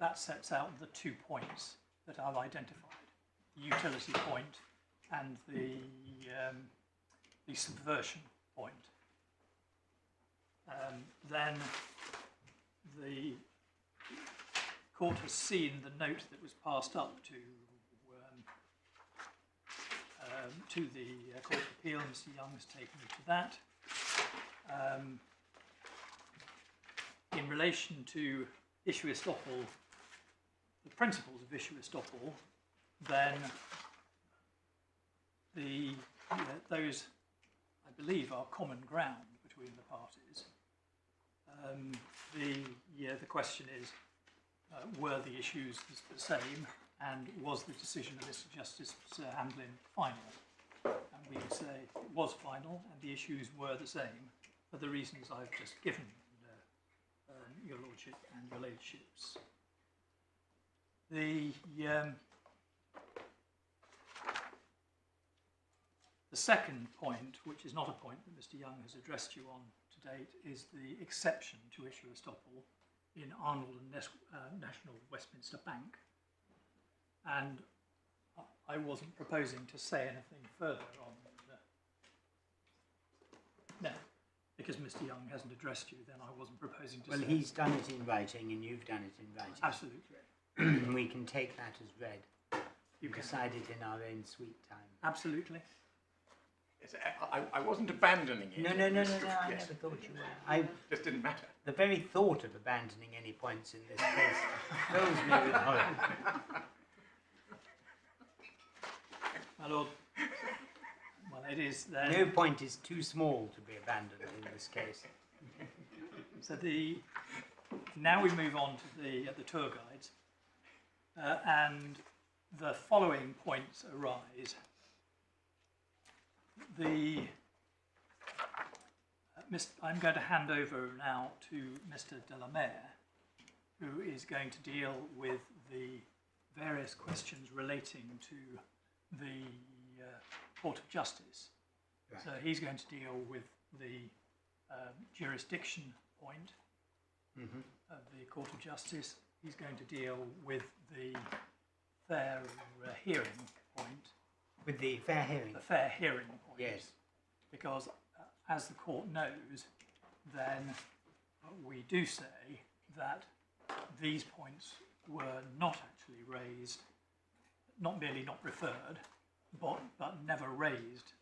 That sets out the 2 points that I've identified: the utility point and the subversion point. Then the court has seen the note that was passed up to the Court of Appeal. Mr. Young has taken me to that. In relation to issue estoppel, the principles of issue estoppel, then those, I believe, are common ground between the parties. The question is, were the issues the same, and was the decision of Mr. Justice Hamblin final? And we would say it was final, and the issues were the same for the reasons I've just given your lordship and your ladyships. The second point, which is not a point that Mr Young has addressed you on to date, is the exception to issue estoppel in Arnold and National Westminster Bank. And I wasn't proposing to say anything further on no, because Mr Young hasn't addressed you, then I wasn't proposing to say. Well, he's done it in writing and you've done it in writing. Absolutely. We can take that as read. You decide it in our own sweet time. Absolutely. Yes, I wasn't abandoning it. No, I never thought you were. It just didn't matter. The very thought of abandoning any points in this case fills me with horror. My lord, well, it is No point is too small to be abandoned in this case. So now we move on to the tour guides, and the following points arise. I'm going to hand over now to Mr Delamere, who is going to deal with the various questions relating to the Court of Justice. Right. So he's going to deal with the jurisdiction point of the Court of Justice. He's going to deal with the fair hearing point. With the fair hearing? The fair hearing point. Yes. Because as the court knows, then we do say that these points were not actually raised, not merely not referred, but never raised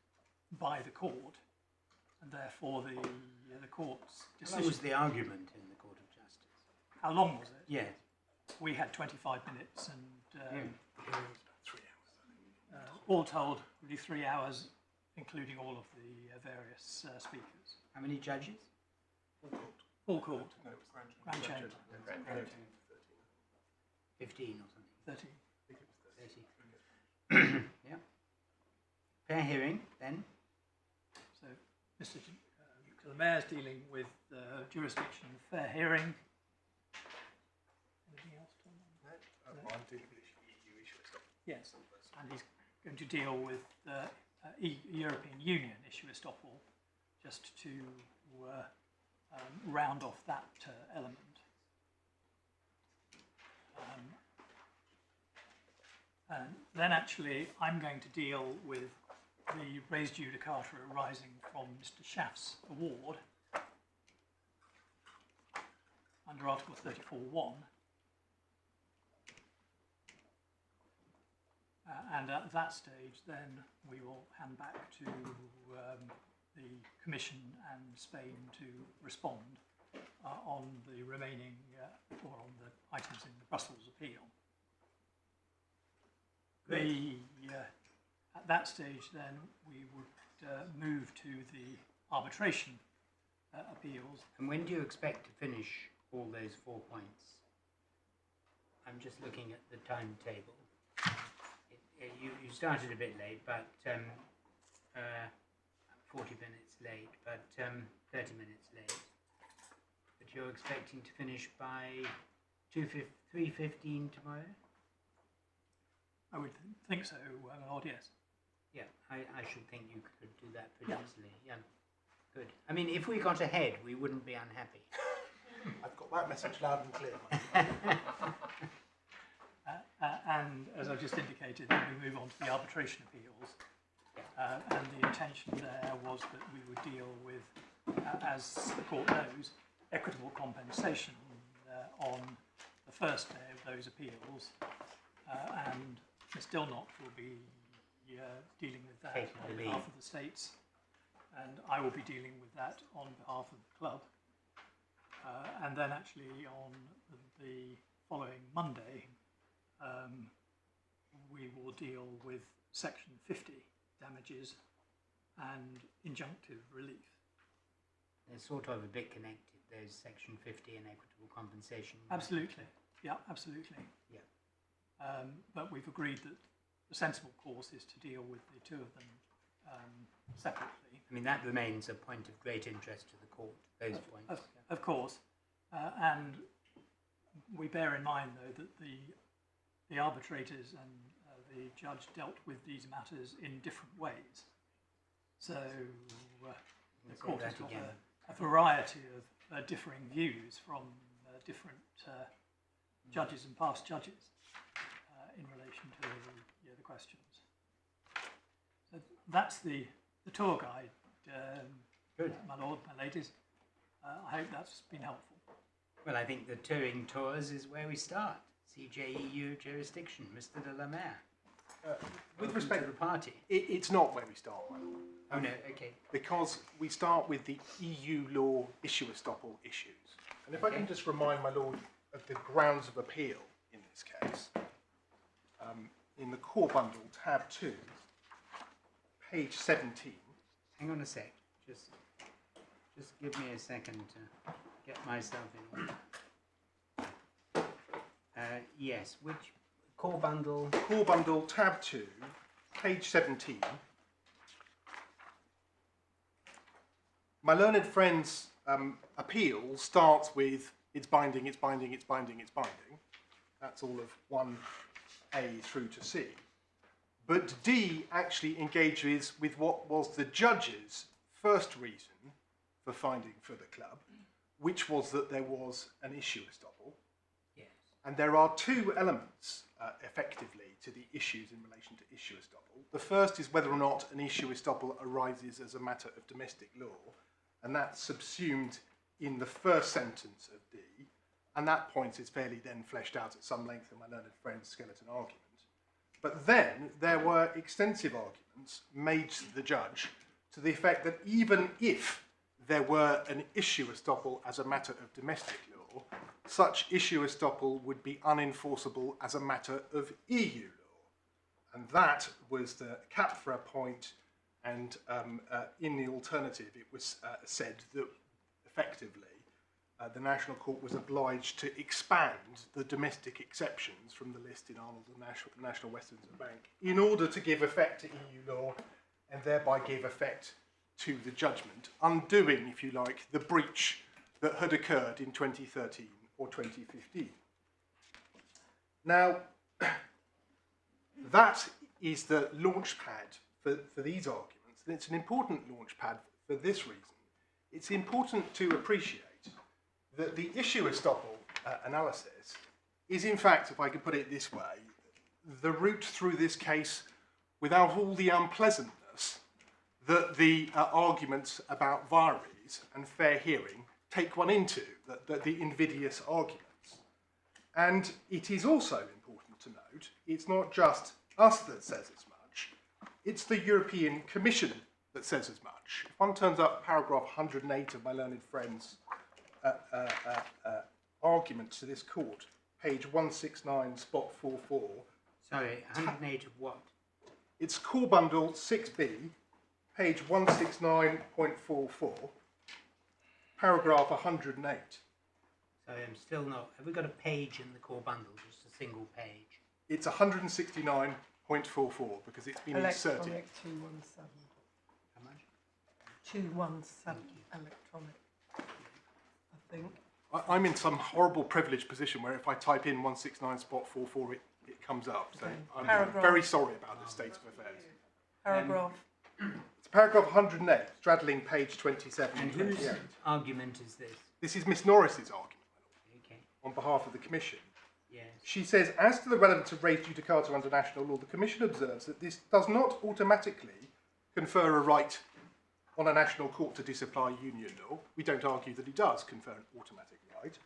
by the court, and therefore the court's decision. What was the argument in the Court of Justice? How long was it? Yes. We had 25 minutes, and 3 hours. all told, really 3 hours, including all of the various speakers. How many judges? Full court. No, Grand chamber. 15 or something. 30. 30. Yeah. Fair hearing, then. So, Mr. The Mayor's dealing with jurisdiction and fair hearing. Anything else, Tom? No, I'm dealing with EU issue estoppel. Yes, and he's going to deal with European Union issue estoppel, just to round off that element. And then actually I'm going to deal with the res judicata arising from Mr Schaff's award under Article 34.1. And at that stage, then we will hand back to the Commission and Spain to respond on the remaining, or on the items in the Brussels appeal. At that stage, then, we would move to the arbitration appeals. And when do you expect to finish all those 4 points? I'm just looking at the timetable. You started a bit late, but 40 minutes late, but 30 minutes late. But you're expecting to finish by 3:15 tomorrow? I would think so, Lord, yes. Yeah, I should think you could do that pretty easily. Yeah, good. I mean, if we got ahead, we wouldn't be unhappy. I've got that message loud and clear. And as I've just indicated, then we move on to the arbitration appeals. And the intention there was that we would deal with, as the court knows, equitable compensation on the first day of those appeals. And Ms Dilnott will be dealing with that on behalf of the states, and I will be dealing with that on behalf of the club. And then actually on the following Monday, we will deal with Section 50 damages and injunctive relief. They're sort of a bit connected, those Section 50 and equitable compensation. Absolutely, yeah, absolutely. Yeah. But we've agreed that the sensible course is to deal with the two of them separately. I mean, that remains a point of great interest to the court, those points. Of course. And we bear in mind, though, that the arbitrators and the judge dealt with these matters in different ways. So the court has got a variety of differing views from different judges and past judges in relation to the questions. So that's the tour guide, Good. my lord, my ladies. I hope that's been helpful. Well, I think the touring tours is where we start. CJEU jurisdiction, Mr. de la Mare. With respect to the party. It's not where we start, my lord. Oh no, okay. Because we start with the EU law issue estoppel issues. And if I can just remind my lord of the grounds of appeal in this case, in the core bundle, tab 2, page 17. Hang on a sec. Just give me a second to get myself in order. Yes, which core bundle? Core bundle, tab 2, page 17. My learned friend's appeal starts with it's binding, it's binding, it's binding, it's binding. That's all of 1A through to C. But D actually engages with what was the judge's first reason for finding for the club, which was that there was an issue estoppel. Yes. And there are two elements, effectively, to the issues in relation to issue estoppel. The first is whether or not an issue estoppel arises as a matter of domestic law, and that's subsumed in the first sentence of D, and that point is fairly then fleshed out at some length in my learned friend's skeleton argument. But then there were extensive arguments made to the judge to the effect that even if there were an issue estoppel as a matter of domestic law, such issue estoppel would be unenforceable as a matter of EU law. And that was the CAPFRA point, and in the alternative it was said that effectively the National Court was obliged to expand the domestic exceptions from the list in Arnold and National Westminster Bank in order to give effect to EU law and thereby give effect to the judgment, undoing, if you like, the breach that had occurred in 2013 or 2015. Now, that is the launch pad for these arguments, and it's an important launch pad for this reason. It's important to appreciate that the issue estoppel analysis is, in fact, if I could put it this way, the route through this case without all the unpleasantness that the arguments about vires and fair hearing take one into, the invidious arguments. And it is also important to note, it's not just us that says as much, it's the European Commission that says as much. If one turns up paragraph 108 of my learned friend's argument to this court, page 169, spot 44. Sorry, 108 of what? It's core bundle 6B, page 169.44, paragraph 108. Sorry, I'm still not. Have we got a page in the core bundle? Just a single page? It's 169.44 because it's been inserted. Electronic 217. How much? 217 electronic, I think. I'm in some horrible privileged position where if I type in 169.44, it comes up. So Okay. I'm Paragraph. very sorry about this state of affairs. Paragraph. It's paragraph 108, straddling page 27 And and whose 28. argument is this? This is Miss Norris's argument Okay, on behalf of the Commission. yes. She says, as to the relevance of res judicata under national law, the Commission observes that this does not automatically confer a right on a national court to disapply union law. We don't argue that it does confer an automatic right.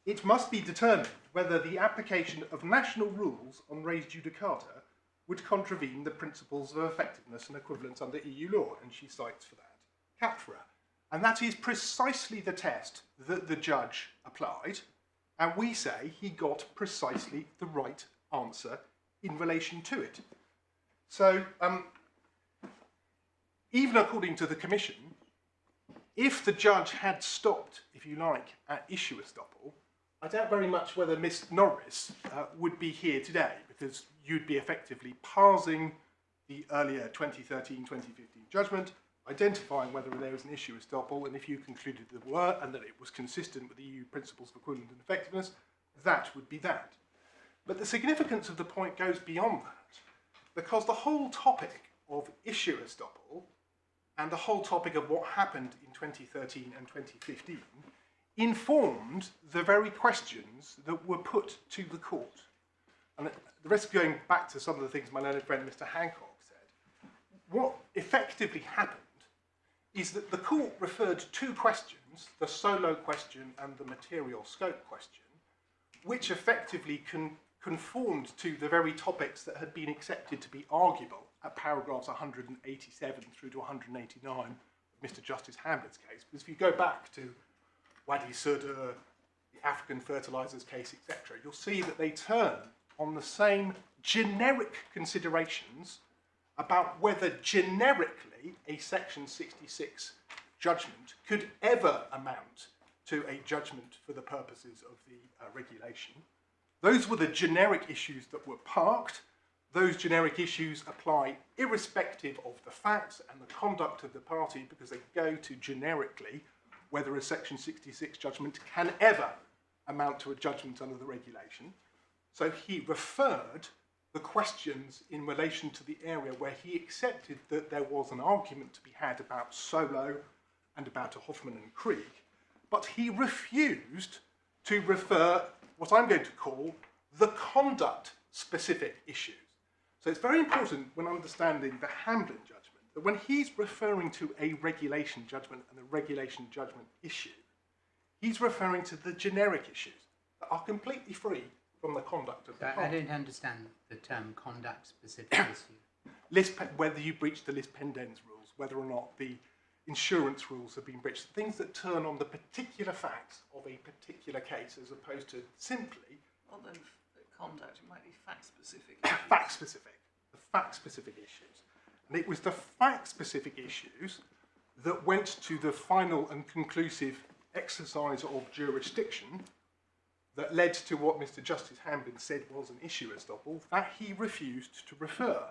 It must be determined whether the application of national rules on res judicata would contravene the principles of effectiveness and equivalence under EU law, and she cites for that CAPFRA. And that is precisely the test that the judge applied, and we say he got precisely the right answer in relation to it. So, even according to the Commission, if the judge had stopped, if you like, at issue estoppel, I doubt very much whether Miss Norris would be here today, because you'd be effectively parsing the earlier 2013-2015 judgment, identifying whether there was an issue estoppel, and if you concluded there were, and that it was consistent with EU principles of equivalent and effectiveness, that would be that. But the significance of the point goes beyond that, because the whole topic of issue estoppel and the whole topic of what happened in 2013 and 2015 informed the very questions that were put to the court. And at the risk of going back to some of the things my learned friend Mr Hancock said, what effectively happened is that the court referred two questions, the solo question and the material scope question, which effectively conformed to the very topics that had been accepted to be arguable at paragraphs 187 through to 189 of Mr Justice Hamlet's case. Because if you go back to Wadi Surda, the African fertilisers case, etc., you'll see that they turn on the same generic considerations about whether generically a Section 66 judgment could ever amount to a judgment for the purposes of the regulation. Those were the generic issues that were parked. Those generic issues apply irrespective of the facts and the conduct of the party, because they go to generically whether a Section 66 judgment can ever amount to a judgment under the regulation. So he referred the questions in relation to the area where he accepted that there was an argument to be had about Solo and about Hoffman and Krieg, but he refused to refer what I'm going to call the conduct-specific issues. So it's very important when understanding the Hamblin judgment that when he's referring to a regulation judgment and a regulation judgment issue, he's referring to the generic issues that are completely free from the conduct of the party. I don't understand the term conduct-specific issue. Whether you breach the lis pendens rules, whether or not the insurance rules have been breached, things that turn on the particular facts of a particular case as opposed to simply... Well, then conduct, it might be fact-specific. Fact-specific. The fact-specific issues. And it was the fact-specific issues that went to the final and conclusive exercise of jurisdiction that led to what Mr Justice Hamblin said was an issue estoppel that he refused to refer.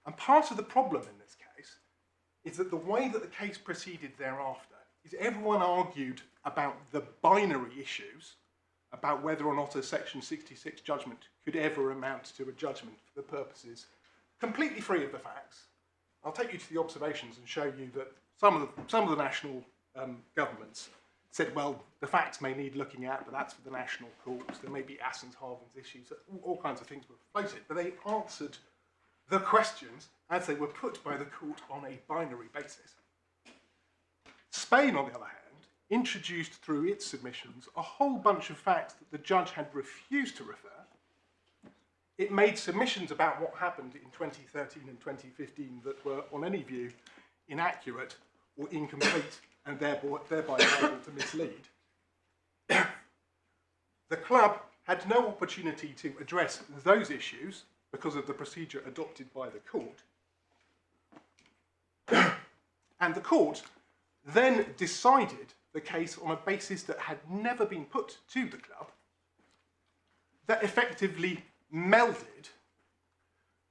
And part of the problem in this case is that the way that the case proceeded thereafter is everyone argued about the binary issues, about whether or not a Section 66 judgment could ever amount to a judgment for the purposes completely free of the facts. I'll take you to the observations and show you that some of the national governments said, well, the facts may need looking at, but that's for the national courts. There may be Assens-Harvins issues, all kinds of things were floated, but they answered the questions as they were put by the court on a binary basis. Spain, on the other hand, introduced through its submissions a whole bunch of facts that the judge had refused to refer. It made submissions about what happened in 2013 and 2015 that were, on any view, inaccurate or incomplete and thereby liable to mislead. The club had no opportunity to address those issues because of the procedure adopted by the court. And the court then decided the case on a basis that had never been put to the club, that effectively melded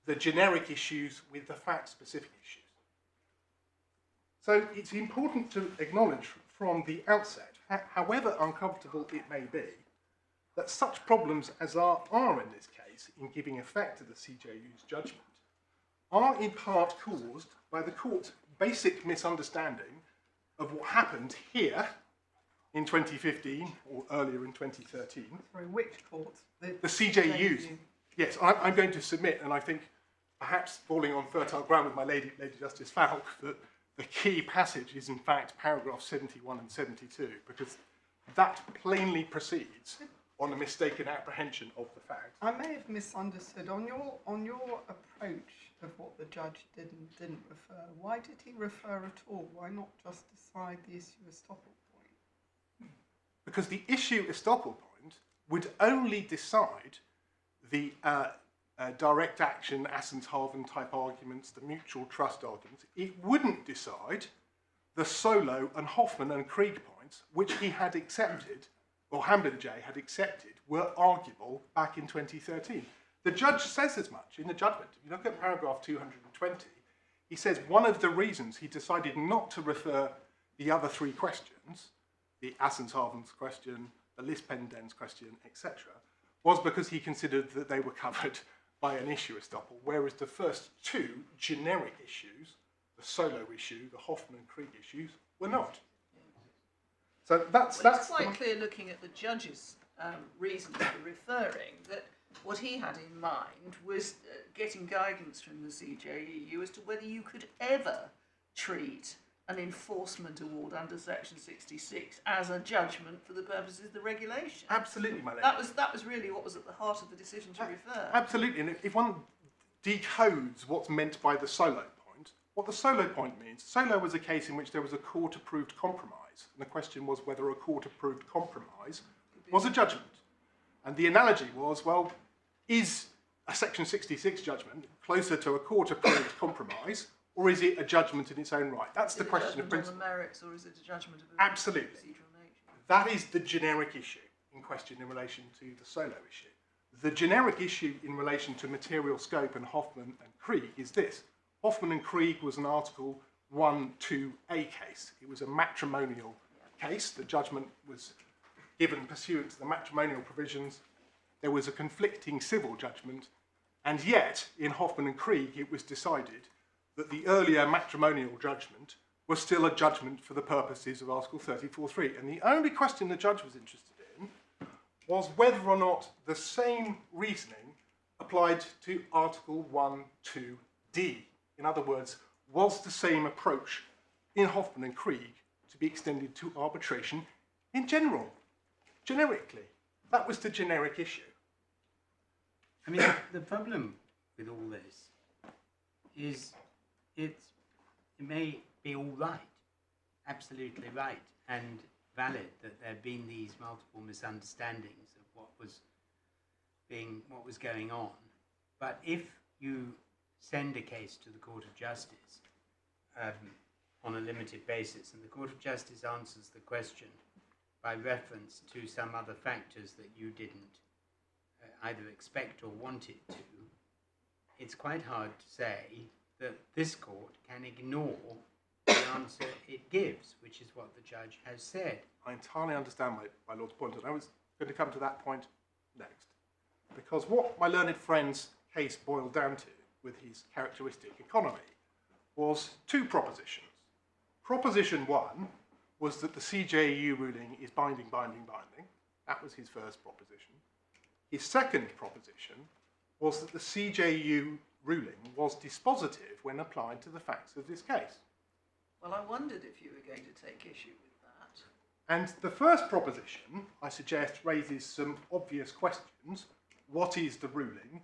the generic issues with the fact-specific issues. So it's important to acknowledge from the outset, however uncomfortable it may be, that such problems as are in this case in giving effect to the CJEU's judgment are in part caused by the court's basic misunderstanding of what happened here in 2015 or earlier in 2013. Sorry, which court? The CJEU's. Yes, I'm going to submit, and I think perhaps falling on fertile ground with my Lady Justice Falk, that the key passage is in fact paragraphs 71 and 72, because that plainly proceeds on a mistaken apprehension of the facts. I may have misunderstood. On your approach of what the judge did and didn't refer, why did he refer at all? Why not just decide the issue estoppel point? Because the issue estoppel point would only decide the direct action, Assens-Harvin type arguments, the mutual trust arguments. It wouldn't decide the Solo and Hoffman and Krieg points, which he had accepted, or Hamblin J had accepted, were arguable back in 2013. The judge says as much in the judgment. If you look at paragraph 220, he says one of the reasons he decided not to refer the other three questions, the Assens-Havens question, the Lispendens question, etc., was because he considered that they were covered by an issue estoppel, whereas the first two generic issues, the Solo issue, the Hoffman-Krieg issues, were not. So that's it's quite clear looking at the judge's reason for referring that what he had in mind was getting guidance from the CJEU as to whether you could ever treat an enforcement award under Section 66 as a judgment for the purposes of the regulation. Absolutely, my lady. That was really what was at the heart of the decision to refer. Absolutely, and if one decodes what's meant by the Solo point, what the Solo point means, Solo was a case in which there was a court-approved compromise, and the question was whether a court-approved compromise was a judgment. And the analogy was, well, is a Section 66 judgment closer to a court-approved compromise, or is it a judgment in its own right? That's the question of principle. On the merits, or is it a judgment of a Absolutely. procedural nature? That is the generic issue in question in relation to the Solo issue. The generic issue in relation to material scope and Hoffman and Krieg is this. Hoffman and Krieg was an Article 1.2a case. It was a matrimonial case. The judgment was given pursuant to the matrimonial provisions. There was a conflicting civil judgment, and yet in Hoffman and Krieg it was decided that the earlier matrimonial judgment was still a judgment for the purposes of Article 34.3. And the only question the judge was interested in was whether or not the same reasoning applied to Article 1.2d. In other words, was the same approach in Hoffman and Krieg to be extended to arbitration in general, generically. That was the generic issue. I mean, the problem with all this is it may be all right, absolutely right, and valid that there have been these multiple misunderstandings of what was going on. But if you send a case to the Court of Justice on a limited basis, and the Court of Justice answers the question by reference to some other factors that you didn't either expect or wanted to, it's quite hard to say that this court can ignore the answer it gives, which is what the judge has said. I entirely understand my Lord's point, and I was going to come to that point next. Because what my learned friend's case boiled down to, with his characteristic economy, was two propositions. Proposition one was that the CJEU ruling is binding, binding, binding. That was his first proposition. His second proposition was that the CJEU ruling was dispositive when applied to the facts of this case. Well, I wondered if you were going to take issue with that. And the first proposition, I suggest, raises some obvious questions. What is the ruling?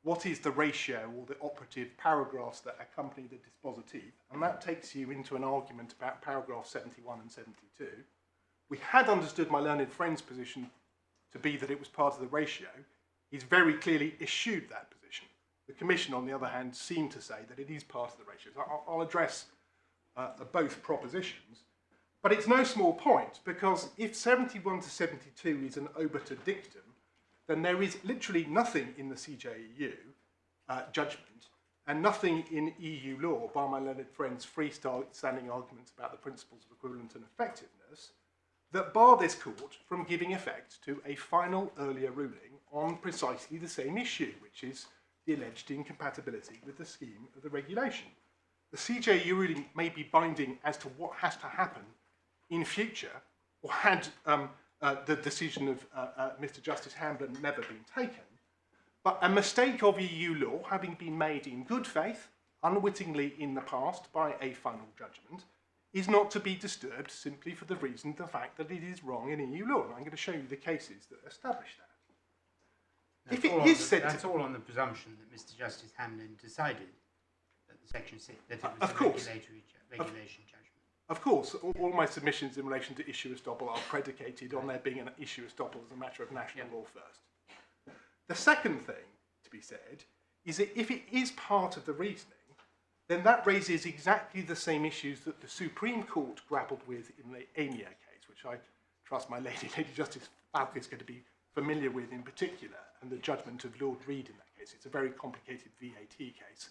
What is the ratio or the operative paragraphs that accompany the dispositive? And that takes you into an argument about paragraph 71 and 72. We had understood my learned friend's position to be that it was part of the ratio. He's very clearly eschewed that position. The Commission, on the other hand, seemed to say that it is part of the ratio. So I'll address both propositions. But it's no small point, because if 71 to 72 is an obiter dictum, then there is literally nothing in the CJEU judgment and nothing in EU law, by my learned friend's freestanding arguments about the principles of equivalence and effectiveness, that bar this court from giving effect to a final earlier ruling on precisely the same issue, which is the alleged incompatibility with the scheme of the regulation. The CJEU ruling may be binding as to what has to happen in future, or had the decision of Mr Justice Hamblin never been taken, but a mistake of EU law having been made in good faith, unwittingly in the past by a final judgment, is not to be disturbed simply for the reason, the fact that it is wrong in EU law. And I'm going to show you the cases that establish that. That's all on the presumption that Mr Justice Hamblin decided that the Section 6, that it was a regulation judgment. Of course, all my submissions in relation to issue estoppel are predicated on there being an issue estoppel as a matter of national law first. The second thing to be said is that if it is part of the reasoning, then that raises exactly the same issues that the Supreme Court grappled with in the EJEC case, which I trust my Lady Justice Falk is going to be familiar with in particular, and the judgment of Lord Reed in that case. It's a very complicated VAT case,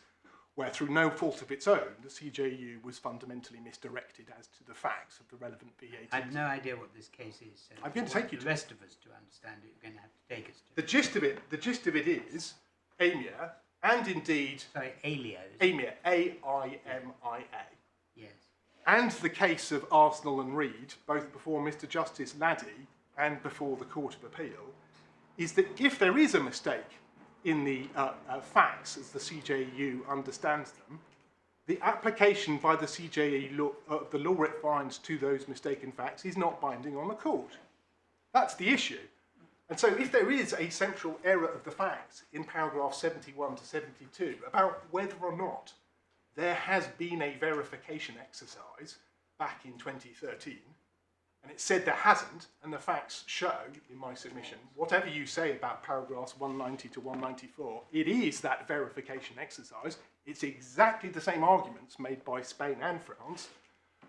where through no fault of its own, the CJEU was fundamentally misdirected as to the facts of the relevant VAT. I have no idea what this case is. So I'm going to take you the to rest of us to understand it. You're going to have to take us to the gist of it is AMIA, and indeed AMIA, A-I-M-I-A. Yes. And the case of Arsenal and Reed, both before Mr Justice Laddie and before the Court of Appeal, is that if there is a mistake in the facts as the CJEU understands them, the application by the CJEU of the law it finds to those mistaken facts is not binding on the court. That's the issue. And so if there is a central error of the facts in paragraph 71 to 72 about whether or not there has been a verification exercise back in 2013, and it said there hasn't, and the facts show, in my submission, whatever you say about paragraphs 190 to 194, it is that verification exercise. It's exactly the same arguments made by Spain and France,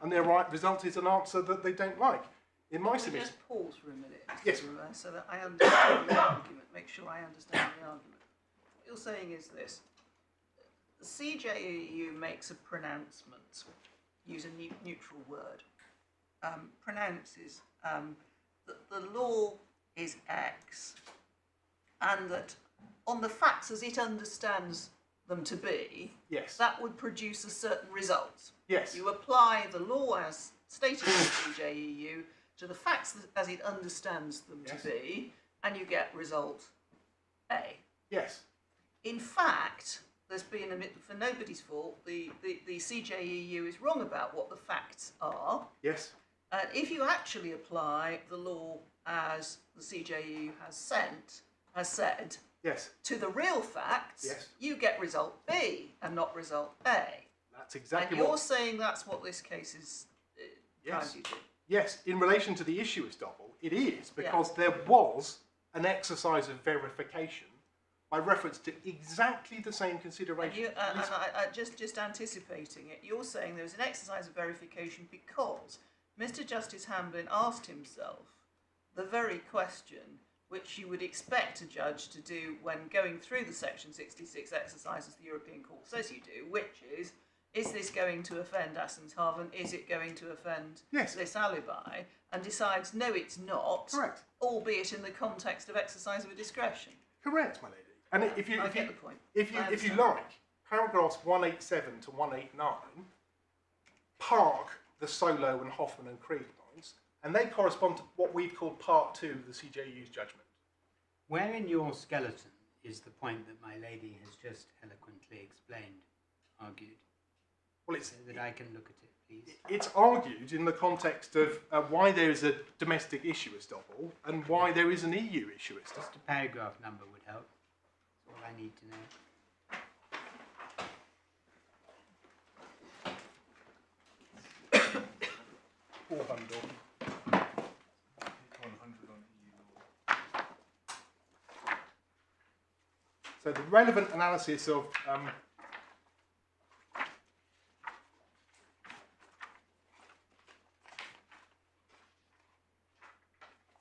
and their result is an answer that they don't like. In my submission... Just pause for a minute, Mr. Yes. Brewer, so that I understand the argument, make sure I understand the argument. What you're saying is this. The CJEU makes a pronouncement, use a neutral word, pronounces that the law is X, and that on the facts as it understands them to be, Yes. that would produce a certain result. Yes. You apply the law as stated in the CJEU to the facts as it understands them Yes. to be, and you get result A. Yes. In fact, there's been, for nobody's fault, the CJEU is wrong about what the facts are. Yes. And if you actually apply the law as the CJEU has said, Yes. to the real facts, Yes. you get result B and not result A. That's exactly and what... you're saying that's what this case is trying Yes. to do. Yes, in relation to the issue estoppel, it is, because there was an exercise of verification by reference to exactly the same consideration. And I just anticipating it, you're saying there was an exercise of verification because Mr Justice Hamblin asked himself the very question which you would expect a judge to do when going through the Section 66 exercise as the European Court says you do, which is this going to offend Assenshaven? Is it going to offend this alibi? And decides, no, it's not. Correct. Albeit in the context of exercise of a discretion. Correct, my lady. And if you get the point. If you like, paragraphs 187 to 189 park the Solo and Hoffman and Creed lines, and they correspond to what we've called Part 2 of the CJEU's judgment. Where in your skeleton is the point that my lady has just eloquently argued? Well, it's so that I can look at it, please. It's argued in the context of why there is a domestic issue estoppel and why there is an EU issue estoppel. Just a paragraph number would help. That's all I need to know. So the relevant analysis of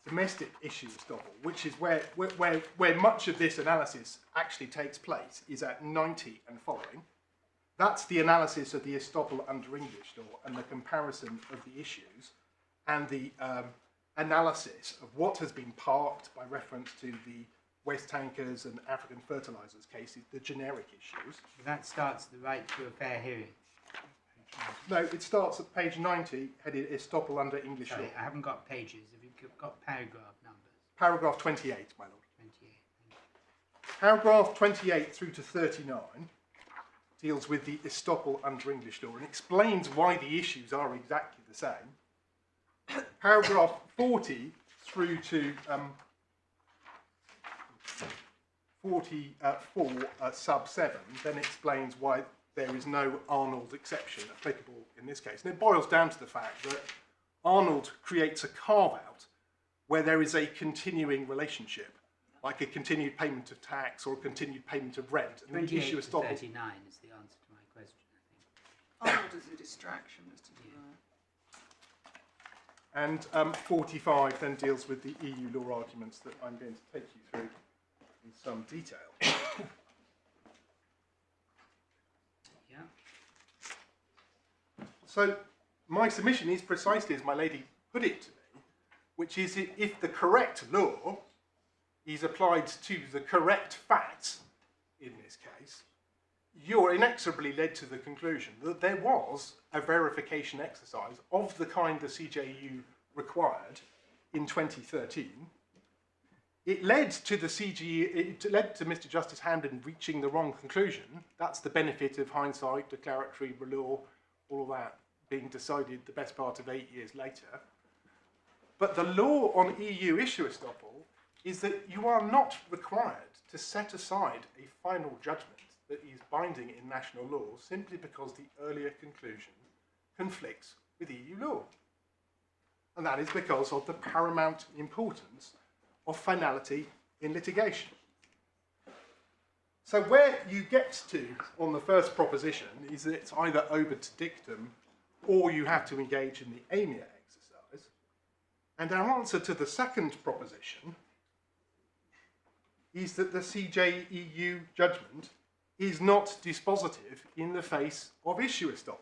domestic issue estoppel, which is where much of this analysis actually takes place, is at 90 and following. That's the analysis of the estoppel under English law and the comparison of the issues and the analysis of what has been parked by reference to the West Tankers and African fertilisers cases, the generic issues. That starts the right to a fair hearing. No, it starts at page 90, headed estoppel under English law. Sorry, I haven't got pages. Have you got paragraph numbers? Paragraph 28, my lord. 28. Paragraph 28 through to 39 deals with the estoppel under English law and explains why the issues are exactly the same. Paragraph 40 through to 44 sub 7 then explains why there is no Arnold exception applicable in this case. And it boils down to the fact that Arnold creates a carve-out where there is a continuing relationship, like a continued payment of tax or a continued payment of rent. And 28 the issue to is estoppel. 39 is the answer to my question, I think. Arnold is a distraction, Mr. Brewer. And 45 then deals with the EU law arguments that I'm going to take you through in some detail. So my submission is precisely as my lady put it to me, which is if the correct law is applied to the correct facts in this case, you're inexorably led to the conclusion that there was a verification exercise of the kind the CJEU required in 2013. It led to the CJEU, it led to Mr Justice Hamden reaching the wrong conclusion. That's the benefit of hindsight, declaratory law, all of that being decided the best part of 8 years later. But the law on EU issue estoppel is that you are not required to set aside a final judgment that is binding in national law simply because the earlier conclusion conflicts with EU law. And that is because of the paramount importance of finality in litigation. So where you get to on the first proposition is that it's either obit dictum or you have to engage in the AMIA exercise. And our answer to the second proposition is that the CJEU judgment is not dispositive in the face of issue estoppel.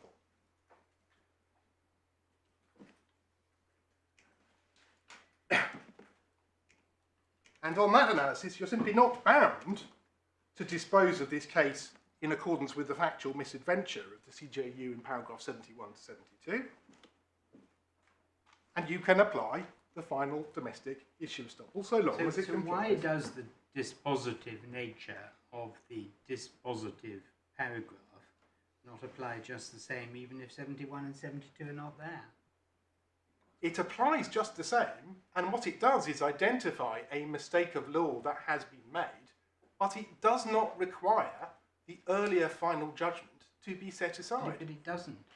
And on that analysis, you're simply not bound to dispose of this case in accordance with the factual misadventure of the CJEU in paragraph 71 to 72. And you can apply the final domestic issue estoppel so long as it So complies. why does the dispositive nature of the dispositive paragraph not apply just the same even if 71 and 72 are not there? It applies just the same, and what it does is identify a mistake of law that has been made, but it does not require the earlier final judgment to be set aside. But it doesn't.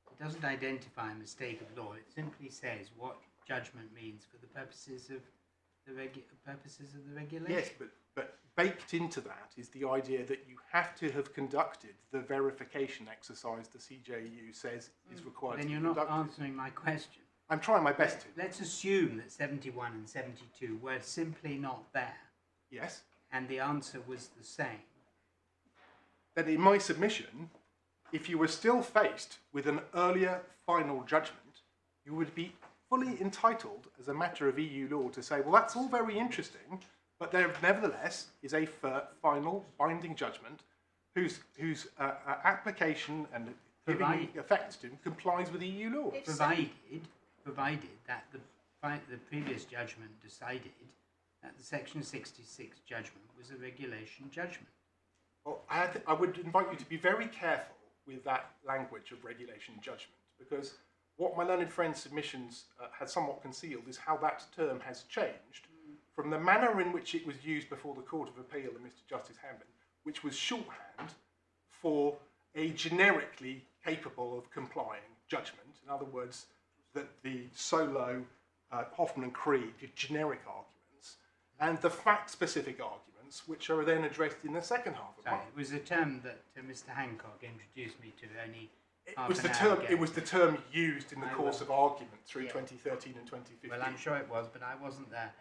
It doesn't identify a mistake of law. It simply says what judgment means for the purposes of the regulation. Yes, but baked into that is the idea that you have to have conducted the verification exercise the CJEU says is required. Then to you're be not conducted. answering my question. I'm trying my best to. Let's assume that 71 and 72 were simply not there, Yes. and the answer was the same. Then in my submission, if you were still faced with an earlier final judgment, you would be fully entitled as a matter of EU law to say, well, that's all very interesting, but there nevertheless is a final binding judgment whose application and giving effect to complies with EU law. Provided that the previous judgment decided that the Section 66 judgment was a regulation judgment. Well, I would invite you to be very careful with that language of regulation judgment, because what my learned friend's submissions has somewhat concealed is how that term has changed from the manner in which it was used before the Court of Appeal and Mr Justice Hamden, which was shorthand for a generically capable of complying judgment. In other words, that the Solo, Hoffman and Creed did generic arguments, and the fact-specific arguments, which are then addressed in the second half of Sorry, it was a term that Mr Hancock introduced me to only It was the term used in the course of argument through Yeah. 2013 and 2015. Well, I'm sure it was, but I wasn't there.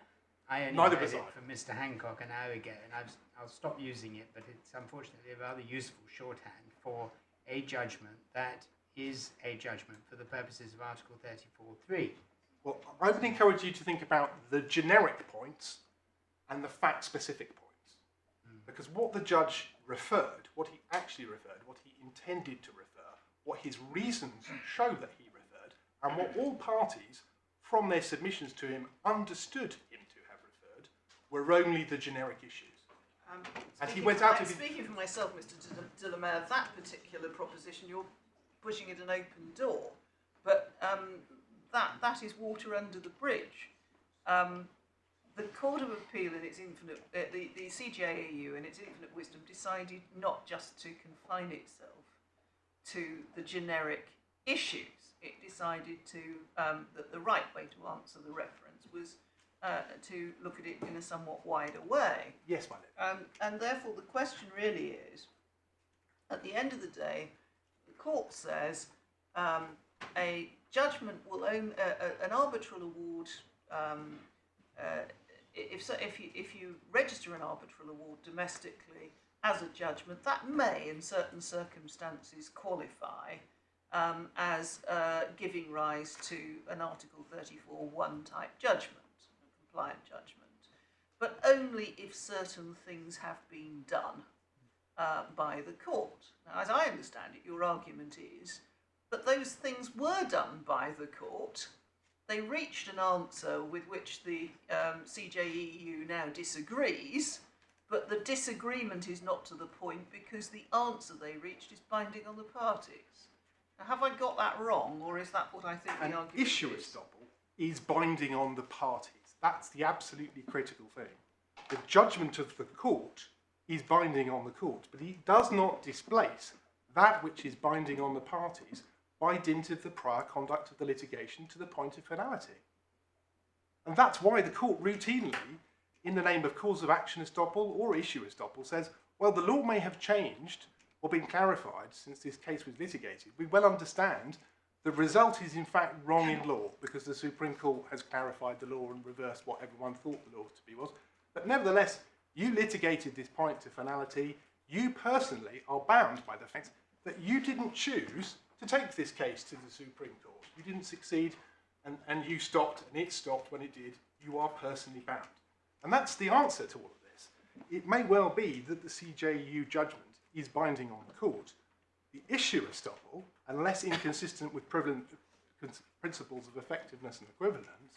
I only Neither heard was it I. from Mr Hancock an hour ago, and I'll stop using it, but it's unfortunately a rather useful shorthand for a judgment that is a judgment for the purposes of Article 34.3. Well, I would encourage you to think about the generic points and the fact-specific points. Because what the judge referred, what he actually referred, what he intended to refer, what his reasons show that he referred, and what all parties from their submissions to him understood him to have referred, were only the generic issues. And he went out to... Speaking for myself, Mr de la Mare, that particular proposition, you're pushing at an open door, but that is water under the bridge. The Court of Appeal in its infinite, the CJEU in its infinite wisdom decided not just to confine itself to the generic issues. It decided to that the right way to answer the reference was to look at it in a somewhat wider way. Yes, my lady. And therefore the question really is, at the end of the day, the court says a judgment will own an arbitral award. If you register an arbitral award domestically as a judgment, that may, in certain circumstances, qualify as giving rise to an Article 34(1) type judgment, a compliant judgment, but only if certain things have been done by the court. Now, as I understand it, your argument is that those things were done by the court. They reached an answer with which the CJEU now disagrees, but the disagreement is not to the point because the answer they reached is binding on the parties. Now, have I got that wrong, or is that what I think the argument is? Issue estoppel is binding on the parties. That's the absolutely critical thing. The judgment of the court is binding on the court, but it does not displace that which is binding on the parties by dint of the prior conduct of the litigation to the point of finality. And that's why the court routinely, in the name of cause of action estoppel or issue estoppel, says, well, the law may have changed or been clarified since this case was litigated. We well understand the result is in fact wrong in law because the Supreme Court has clarified the law and reversed what everyone thought the law to be was. But nevertheless, you litigated this point to finality. You personally are bound by the fact that you didn't choose to take this case to the Supreme Court. You didn't succeed and you stopped and it stopped when it did. You are personally bound. And that's the answer to all of this. It may well be that the CJEU judgment is binding on the court. The issue estoppel, unless inconsistent with principles of effectiveness and equivalence,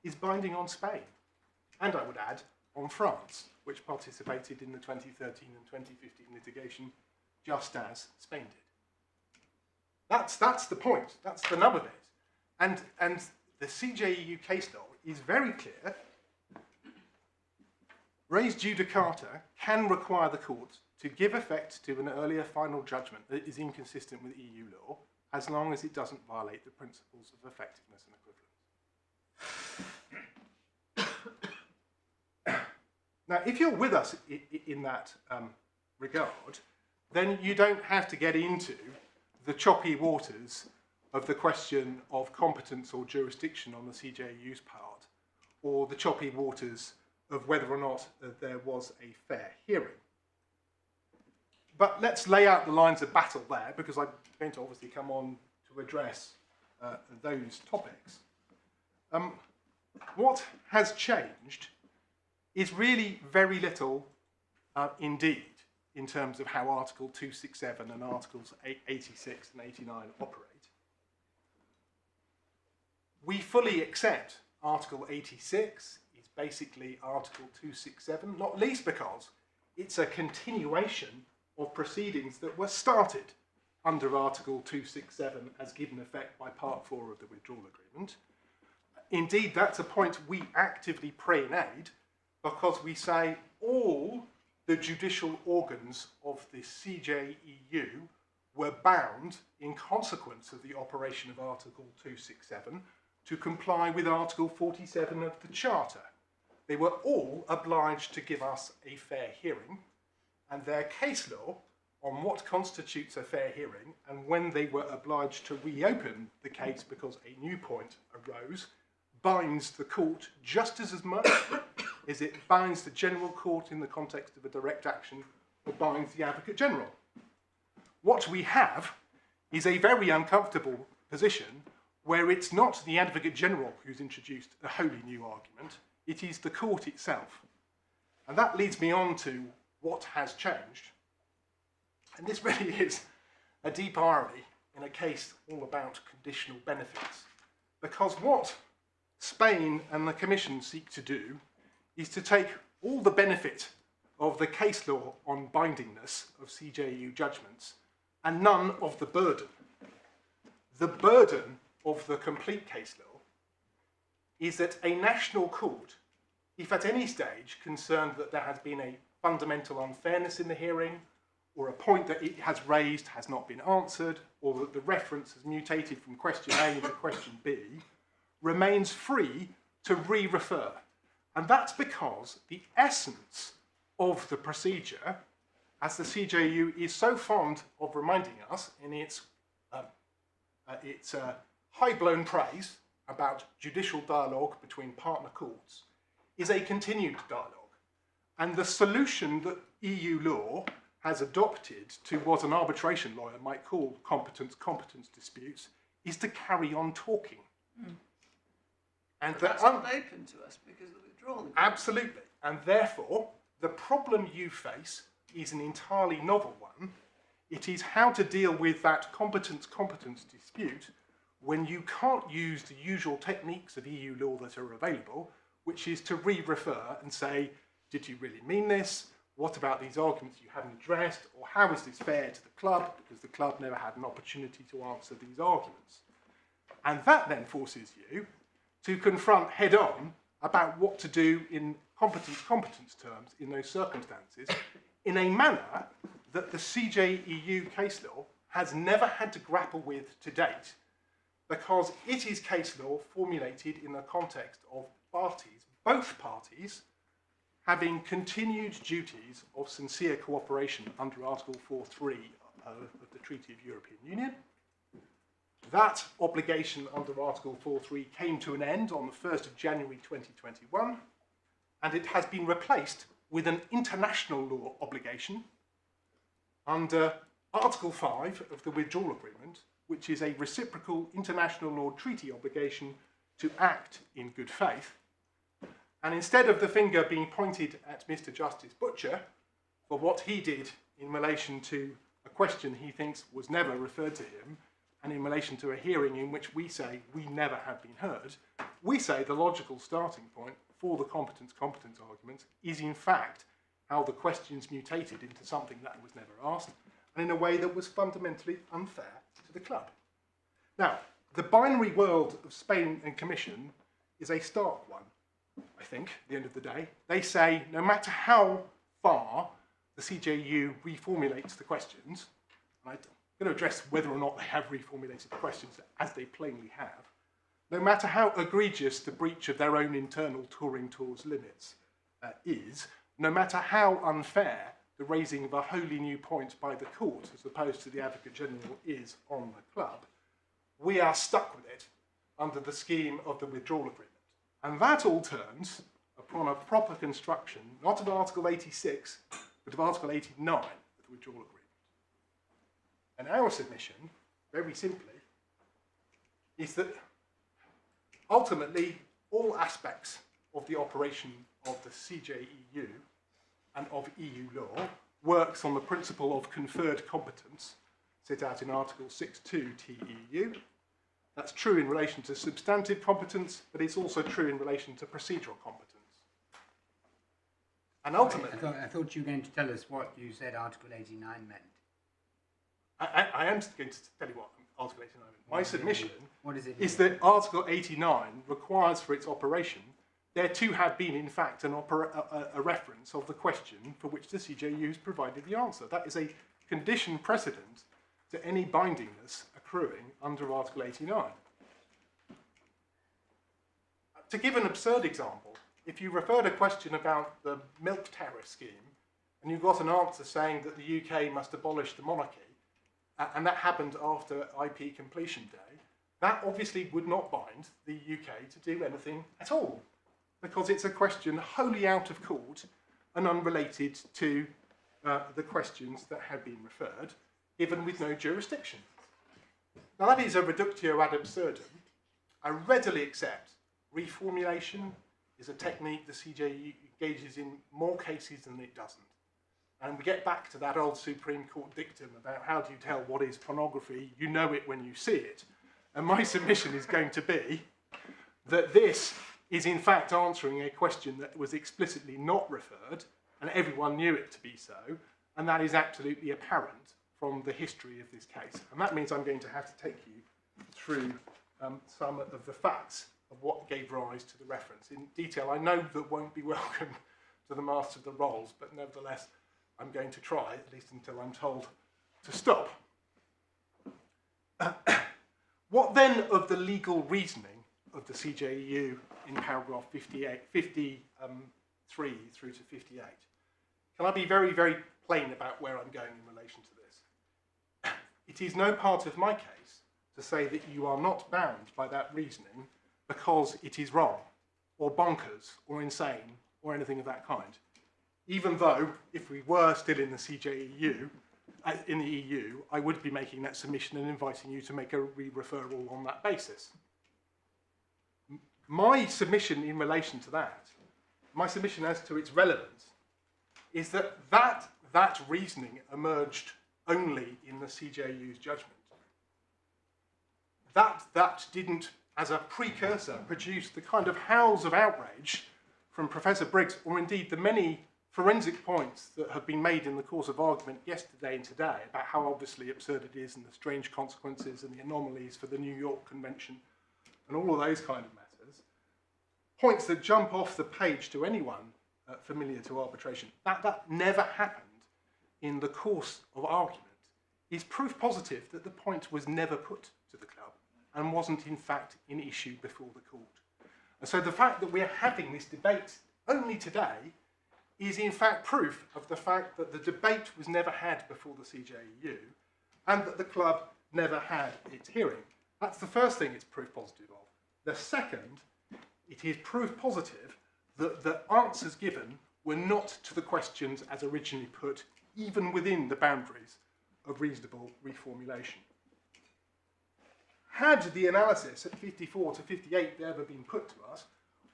is binding on Spain. And I would add, on France, which participated in the 2013 and 2015 litigation just as Spain did. That's the point. That's the nub of it. And the CJEU case law is very clear. Res judicata can require the court to give effect to an earlier final judgment that is inconsistent with EU law, as long as it doesn't violate the principles of effectiveness and equivalence. Now, if you're with us in that regard, then you don't have to get into the choppy waters of the question of competence or jurisdiction on the CJEU's part, or the choppy waters of whether or not there was a fair hearing. But let's lay out the lines of battle there, because I'm going to obviously come on to address those topics. What has changed is really very little indeed in terms of how Article 267 and Articles 86 and 89 operate. We fully accept Article 86 is basically Article 267, not least because it's a continuation of proceedings that were started under Article 267 as given effect by Part 4 of the Withdrawal Agreement. Indeed, that's a point we actively pre-nade because we say all the judicial organs of the CJEU were bound in consequence of the operation of Article 267 to comply with Article 47 of the Charter. They were all obliged to give us a fair hearing, and their case law on what constitutes a fair hearing and when they were obliged to reopen the case because a new point arose binds the court just as much as it binds the general court in the context of a direct action or binds the Advocate General. What we have is a very uncomfortable position where it's not the Advocate General who's introduced a wholly new argument, it is the court itself. And that leads me on to what has changed. And this really is a deep irony in a case all about conditional benefits. Because what Spain and the Commission seek to do is to take all the benefit of the case law on bindingness of CJEU judgments and none of the burden. The burden of the complete case law is that a national court, if at any stage concerned that there has been a fundamental unfairness in the hearing, or a point that it has raised has not been answered, or that the reference has mutated from question A into question B, remains free to re-refer. And that's because the essence of the procedure, as the CJEU is so fond of reminding us in its high-blown praise about judicial dialogue between partner courts, is a continued dialogue. And the solution that EU law has adopted to what an arbitration lawyer might call competence disputes is to carry on talking. And that's not open to us because of the withdrawal agreement. Absolutely. And therefore, the problem you face is an entirely novel one. It is how to deal with that competence dispute when you can't use the usual techniques of EU law that are available, which is to re-refer and say, did you really mean this? What about these arguments you haven't addressed? Or how is this fair to the club? Because the club never had an opportunity to answer these arguments. And that then forces you to confront head-on about what to do in competence terms in those circumstances in a manner that the CJEU case law has never had to grapple with to date, because it is case law formulated in the context of parties, both parties, having continued duties of sincere cooperation under Article 4.3 of the Treaty of European Union. That obligation under Article 4.3 came to an end on the 1st of January 2021, and it has been replaced with an international law obligation under Article 5 of the Withdrawal Agreement, which is a reciprocal international law treaty obligation to act in good faith. And instead of the finger being pointed at Mr. Justice Butcher for what he did in relation to a question he thinks was never referred to him, and in relation to a hearing in which we say we never have been heard, we say the logical starting point for the competence argument is in fact how the questions mutated into something that was never asked, and in a way that was fundamentally unfair to the club. Now, the binary world of Spain and Commission is a stark one, I think, at the end of the day. They say no matter how far the CJEU reformulates the questions, and I'm going to address whether or not they have reformulated the questions as they plainly have, no matter how egregious the breach of their own internal touring tours limits is, no matter how unfair the raising of a wholly new point by the court as opposed to the Advocate General is on the club, we are stuck with it under the scheme of the withdrawal agreement. And that all turns upon a proper construction, not of Article 86, but of Article 89 of the withdrawal agreement. And our submission, very simply, is that ultimately all aspects of the operation of the CJEU and of EU law works on the principle of conferred competence set out in Article 6.2 TEU. That's true in relation to substantive competence, but it's also true in relation to procedural competence. And ultimately... I thought you were going to tell us what you said Article 89 meant. I am going to tell you what Article 89 meant. My submission is mean? that Article 89 requires for its operation there to have been, in fact, a reference of the question for which the CJEU has provided the answer. That is a condition precedent to any bindingness accruing under Article 89. To give an absurd example, if you referred a question about the milk tariff scheme and you got an answer saying that the UK must abolish the monarchy, and that happened after IP completion day, that obviously would not bind the UK to do anything at all, because it's a question wholly out of court and unrelated to the questions that have been referred, given with no jurisdiction. Now that is a reductio ad absurdum. I readily accept reformulation is a technique the CJEU engages in more cases than it doesn't. And we get back to that old Supreme Court dictum about how do you tell what is pornography, you know it when you see it. And my submission is going to be that this is in fact answering a question that was explicitly not referred, and everyone knew it to be so, and that is absolutely apparent from the history of this case. And that means I'm going to have to take you through some of the facts of what gave rise to the reference. In detail, I know that won't be welcome to the master of the rolls, but nevertheless, I'm going to try, at least until I'm told to stop. What then of the legal reasoning of the CJEU in paragraph 53 through to 58? Can I be very, very plain about where I'm going in relation to this? It is no part of my case to say that you are not bound by that reasoning because it is wrong, or bonkers, or insane, or anything of that kind. even though if we were still in the CJEU, in the EU, I would be making that submission and inviting you to make a re-referral on that basis. My submission in relation to that, my submission as to its relevance, is that that reasoning emerged only in the CJEU's judgment. That didn't, as a precursor, produce the kind of howls of outrage from Professor Briggs, or indeed the many forensic points that have been made in the course of argument yesterday and today about how obviously absurd it is and the strange consequences and the anomalies for the New York Convention and all of those kind of matters. Points that jump off the page to anyone familiar to arbitration. That never happened in the course of argument is proof positive that the point was never put to the club and wasn't in fact in issue before the court. And so the fact that we're having this debate only today is in fact proof of the fact that the debate was never had before the CJEU and that the club never had its hearing. That's the first thing it's proof positive of. The second, it is proof positive that the answers given were not to the questions as originally put, even within the boundaries of reasonable reformulation. Had the analysis at 54 to 58 ever been put to us,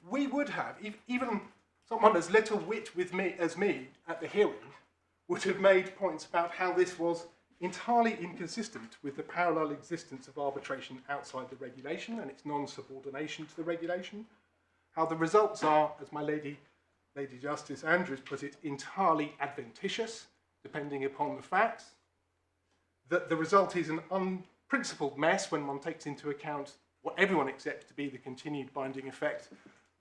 we would have, even someone as little wit with me as me at the hearing would have made points about how this was entirely inconsistent with the parallel existence of arbitration outside the regulation and its non-subordination to the regulation, how the results are, as my Lady Justice Andrews put it, entirely adventitious, depending upon the facts, that the result is an unprincipled mess when one takes into account what everyone accepts to be the continued binding effect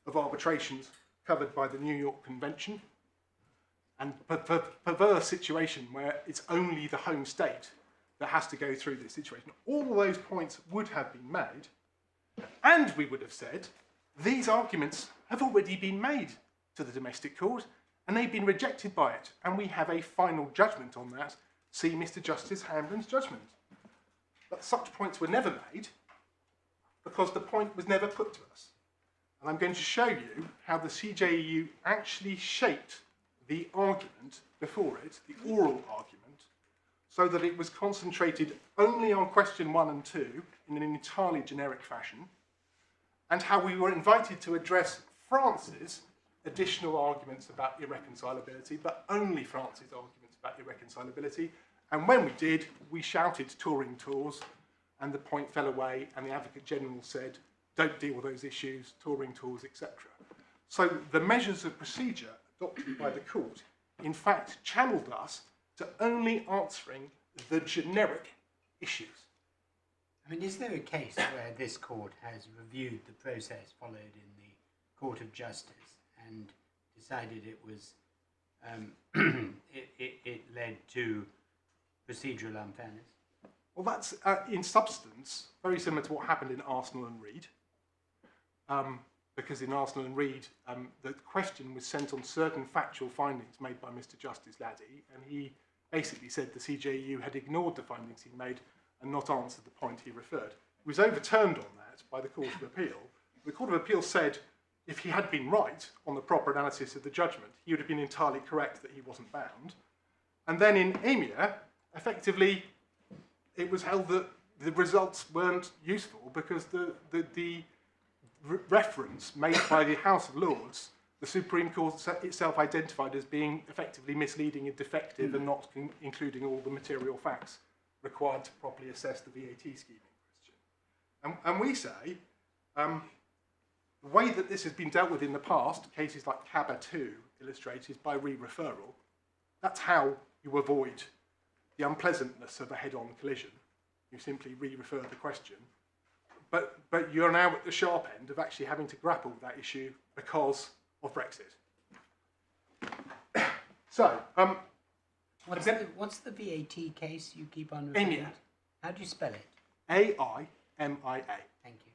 of arbitrations covered by the New York Convention, and perverse situation where it's only the home state that has to go through this situation. All of those points would have been made, and we would have said, these arguments have already been made to the domestic court, and they've been rejected by it, and we have a final judgment on that. See Mr. Justice Hamden's judgment. But such points were never made because the point was never put to us. And I'm going to show you how the CJEU actually shaped the argument before it, the oral argument, so that it was concentrated only on question 1 and 2 in an entirely generic fashion, and how we were invited to address France's additional arguments about irreconcilability, but only France's arguments about irreconcilability. And when we did, we shouted touring tours, and the point fell away, and the Advocate General said, don't deal with those issues, touring tours, etc. So the measures of procedure adopted by the court, in fact, channeled us to only answering the generic issues. I mean, is there a case where this court has reviewed the process followed in the Court of Justice and decided it was it led to procedural unfairness? Well, that's in substance very similar to what happened in Arsenal and Reed, because in Arsenal and Reed, the question was sent on certain factual findings made by Mr. Justice Laddie, and he basically said the CJEU had ignored the findings he made and not answered the point he referred. He was overturned on that by the Court of Appeal. The Court of Appeal said if he had been right on the proper analysis of the judgment, he would have been entirely correct that he wasn't bound. And then in EMIA, effectively, it was held that the results weren't useful because the reference made by the House of Lords, the Supreme Court itself identified as being effectively misleading and defective and not including all the material facts required to properly assess the VAT scheme in question. And we say, the way that this has been dealt with in the past, cases like CABA 2 illustrated by re-referral, that's how you avoid the unpleasantness of a head-on collision. You simply re-refer the question. But you're now at the sharp end of actually having to grapple with that issue because of Brexit. So, what's the VAT case you keep on referring to? How do you spell it? AIMIA. Thank you.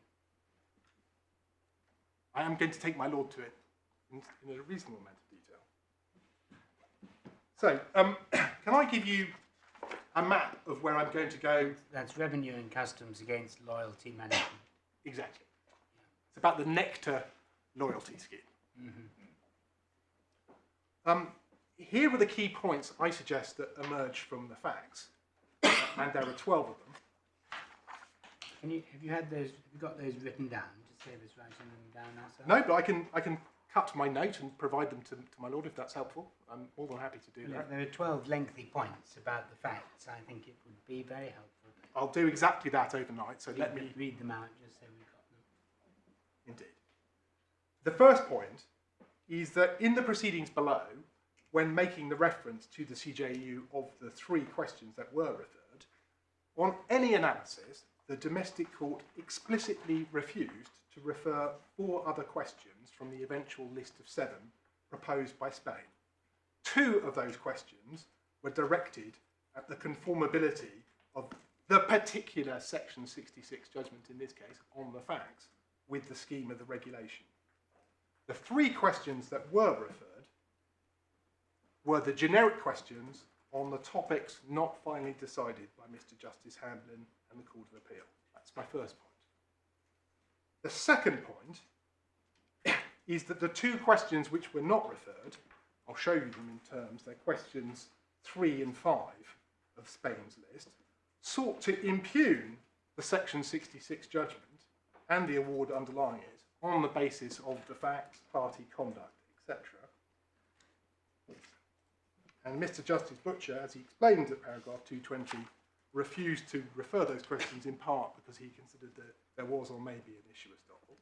I am going to take my lord to it in a reasonable amount of detail. So, can I give you a map of where I'm going to go? That's Revenue and Customs against Loyalty Management. Exactly. It's about the Nectar loyalty scheme. here are the key points I suggest that emerge from the facts, and there are 12 of them. Have you got those written down? Just save us writing them down ourselves. No, but I can cut my note and provide them to my lord if that's helpful. I'm more than happy to do that. There are 12 lengthy points about the facts. I think it would be very helpful. I'll do exactly that overnight, so let me read them out just so we got them. Indeed. The first point is that in the proceedings below, when making the reference to the CJEU of the 3 questions that were referred, on any analysis, the domestic court explicitly refused to refer 4 other questions from the eventual list of 7 proposed by Spain. 2 of those questions were directed at the conformability of the particular Section 66 judgment, in this case, on the facts, with the scheme of the regulation. The 3 questions that were referred were the generic questions on the topics not finally decided by Mr Justice Hamlin and the Court of Appeal. That's my first point. The second point is that the 2 questions which were not referred, I'll show you them in terms, they're questions 3 and 5 of Spain's list, sought to impugn the Section 66 judgment and the award underlying it on the basis of the facts, party conduct, etc. And Mr Justice Butcher, as he explained at paragraph 220, refused to refer those questions in part because he considered that there was or may be an issue estoppel.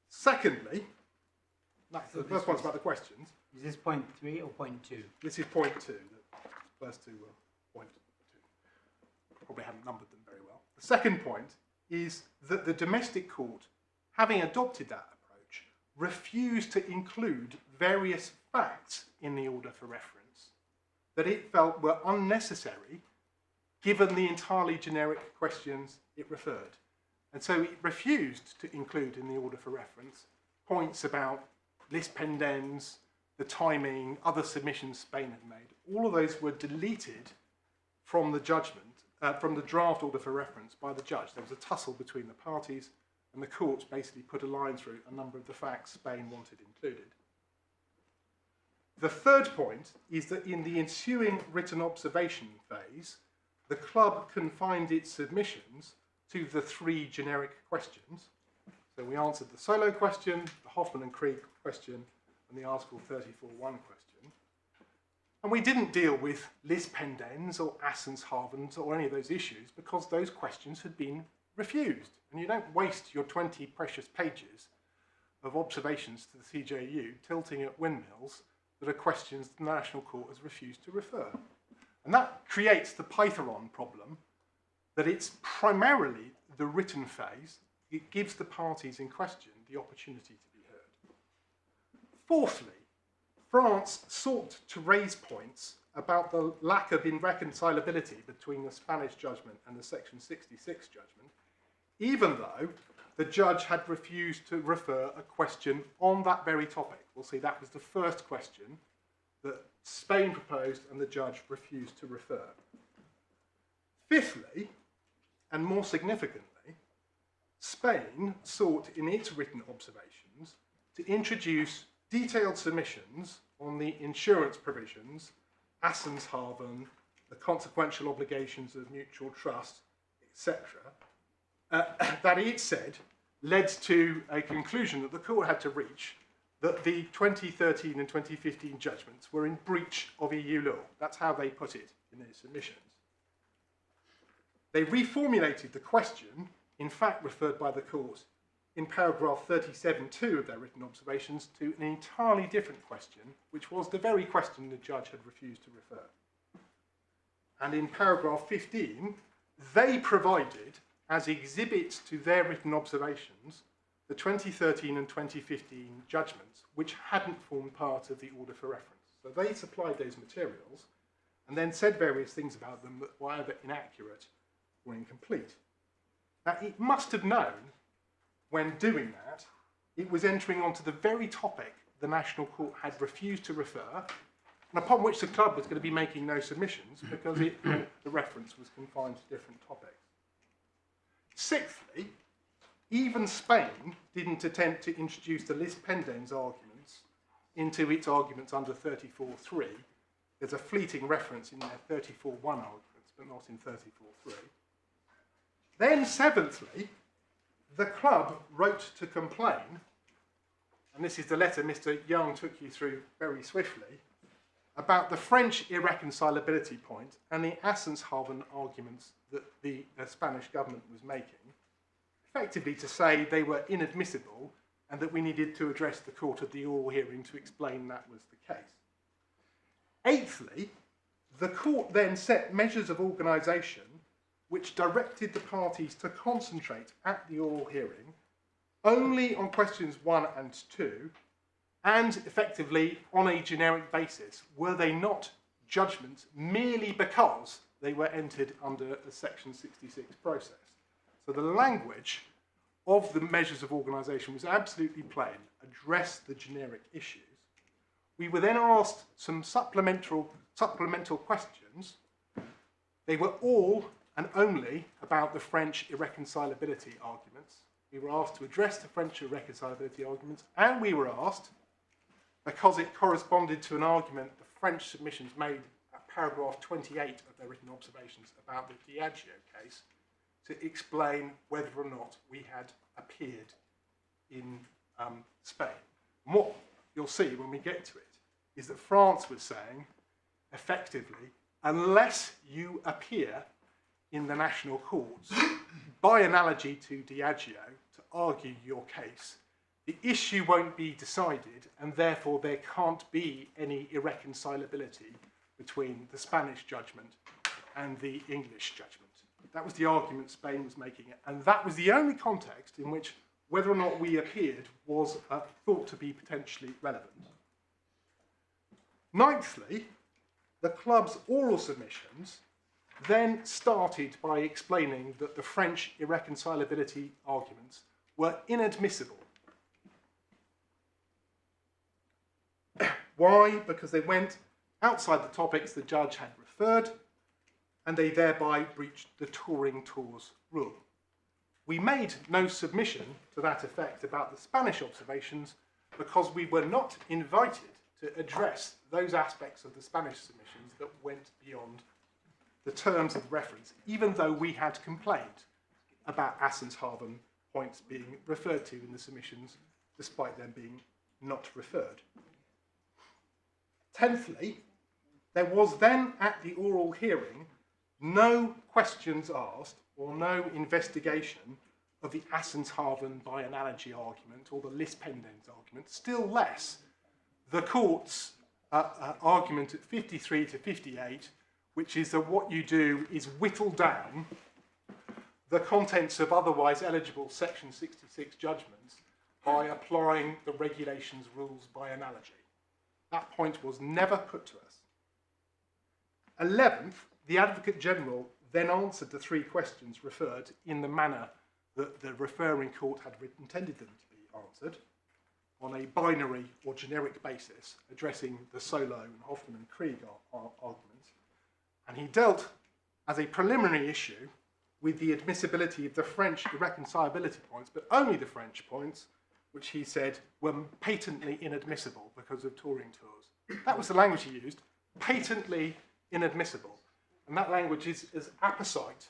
Secondly, that's the first one's about the questions. Is this point 3 or point 2? This is point 2. The first 2 were point 2. Probably haven't numbered them very well. The second point is that the domestic court, having adopted that approach, refused to include various facts in the order for reference that it felt were unnecessary given the entirely generic questions it referred. And so it refused to include in the order for reference points about list pendens, the timing, other submissions Spain had made. All of those were deleted from the judgment, from the draft order for reference by the judge. There was a tussle between the parties, and the court basically put a line through a number of the facts Spain wanted included. The third point is that in the ensuing written observation phase, the club confined its submissions to the 3 generic questions. So we answered the Solo question, the Hoffman and Krieg question, and the Article 34.1 question. And we didn't deal with list pendens or Assenshavens or any of those issues because those questions had been refused. And you don't waste your 20 precious pages of observations to the CJEU tilting at windmills that are questions the National Court has refused to refer. And that creates the Pytharon problem that it's primarily the written phase. It gives the parties in question the opportunity to be heard. Fourthly, France sought to raise points about the lack of irreconcilability between the Spanish judgment and the Section 66 judgment, even though the judge had refused to refer a question on that very topic. We'll see that was the first question that Spain proposed and the judge refused to refer. Fifthly, and more significantly, Spain sought in its written observations to introduce detailed submissions on the insurance provisions, Assenshaven, the consequential obligations of mutual trust, etc., that it said led to a conclusion that the court had to reach that the 2013 and 2015 judgments were in breach of EU law. That's how they put it in their submissions. They reformulated the question, in fact referred by the court in paragraph 37.2 of their written observations, to an entirely different question, which was the very question the judge had refused to refer. And in paragraph 15, they provided, as exhibits to their written observations, the 2013 and 2015 judgments, which hadn't formed part of the order for reference. So they supplied those materials and then said various things about them that were either inaccurate or incomplete. Now, it must have known, when doing that, it was entering onto the very topic the National Court had refused to refer, and upon which the club was going to be making no submissions because the reference was confined to different topics. Sixthly, even Spain didn't attempt to introduce the lis pendens arguments into its arguments under 34.3. There's a fleeting reference in their 34.1 arguments, but not in 34.3. Then, seventhly, the club wrote to complain, and this is the letter Mr Young took you through very swiftly, about the French irreconcilability point and the Assenshaven arguments that the Spanish government was making, effectively to say they were inadmissible and that we needed to address the court at the oral hearing to explain that was the case. Eighthly, the court then set measures of organisation which directed the parties to concentrate at the oral hearing only on questions 1 and 2, and effectively on a generic basis. Were they not judgments merely because they were entered under a Section 66 process? So the language of the measures of organisation was absolutely plain, address the generic issues. We were then asked some supplemental questions. They were all and only about the French irreconcilability arguments. We were asked to address the French irreconcilability arguments, and we were asked, because it corresponded to an argument the French submissions made at paragraph 28 of their written observations about the Diageo case, to explain whether or not we had appeared in Spain. And what you'll see when we get to it is that France was saying, effectively, unless you appear in the national courts, by analogy to Diageo, to argue your case, the issue won't be decided, and therefore there can't be any irreconcilability between the Spanish judgment and the English judgment. That was the argument Spain was making, and that was the only context in which whether or not we appeared was thought to be potentially relevant. Ninthly, the club's oral submissions then started by explaining that the French irreconcilability arguments were inadmissible. Why? Because they went outside the topics the judge had referred, and they thereby breached the touring tours rule. We made no submission to that effect about the Spanish observations because we were not invited to address those aspects of the Spanish submissions that went beyond the terms of reference, even though we had complained about Assenshaven points being referred to in the submissions, despite them being not referred. Tenthly, there was then at the oral hearing no questions asked or no investigation of the Assenshaven by analogy argument or the lis pendens argument, still less the court's argument at 53 to 58, which is that what you do is whittle down the contents of otherwise eligible Section 66 judgments by applying the regulations rules by analogy. That point was never put to us. 11th, the Advocate General then answered the three questions referred in the manner that the referring court had intended them to be answered, on a binary or generic basis, addressing the Solo and Hoffman and Krieg arguments. And he dealt, as a preliminary issue, with the admissibility of the French irreconcilability points, but only the French points, which he said were patently inadmissible because of touring tours. That was the language he used, patently inadmissible. And that language is as apposite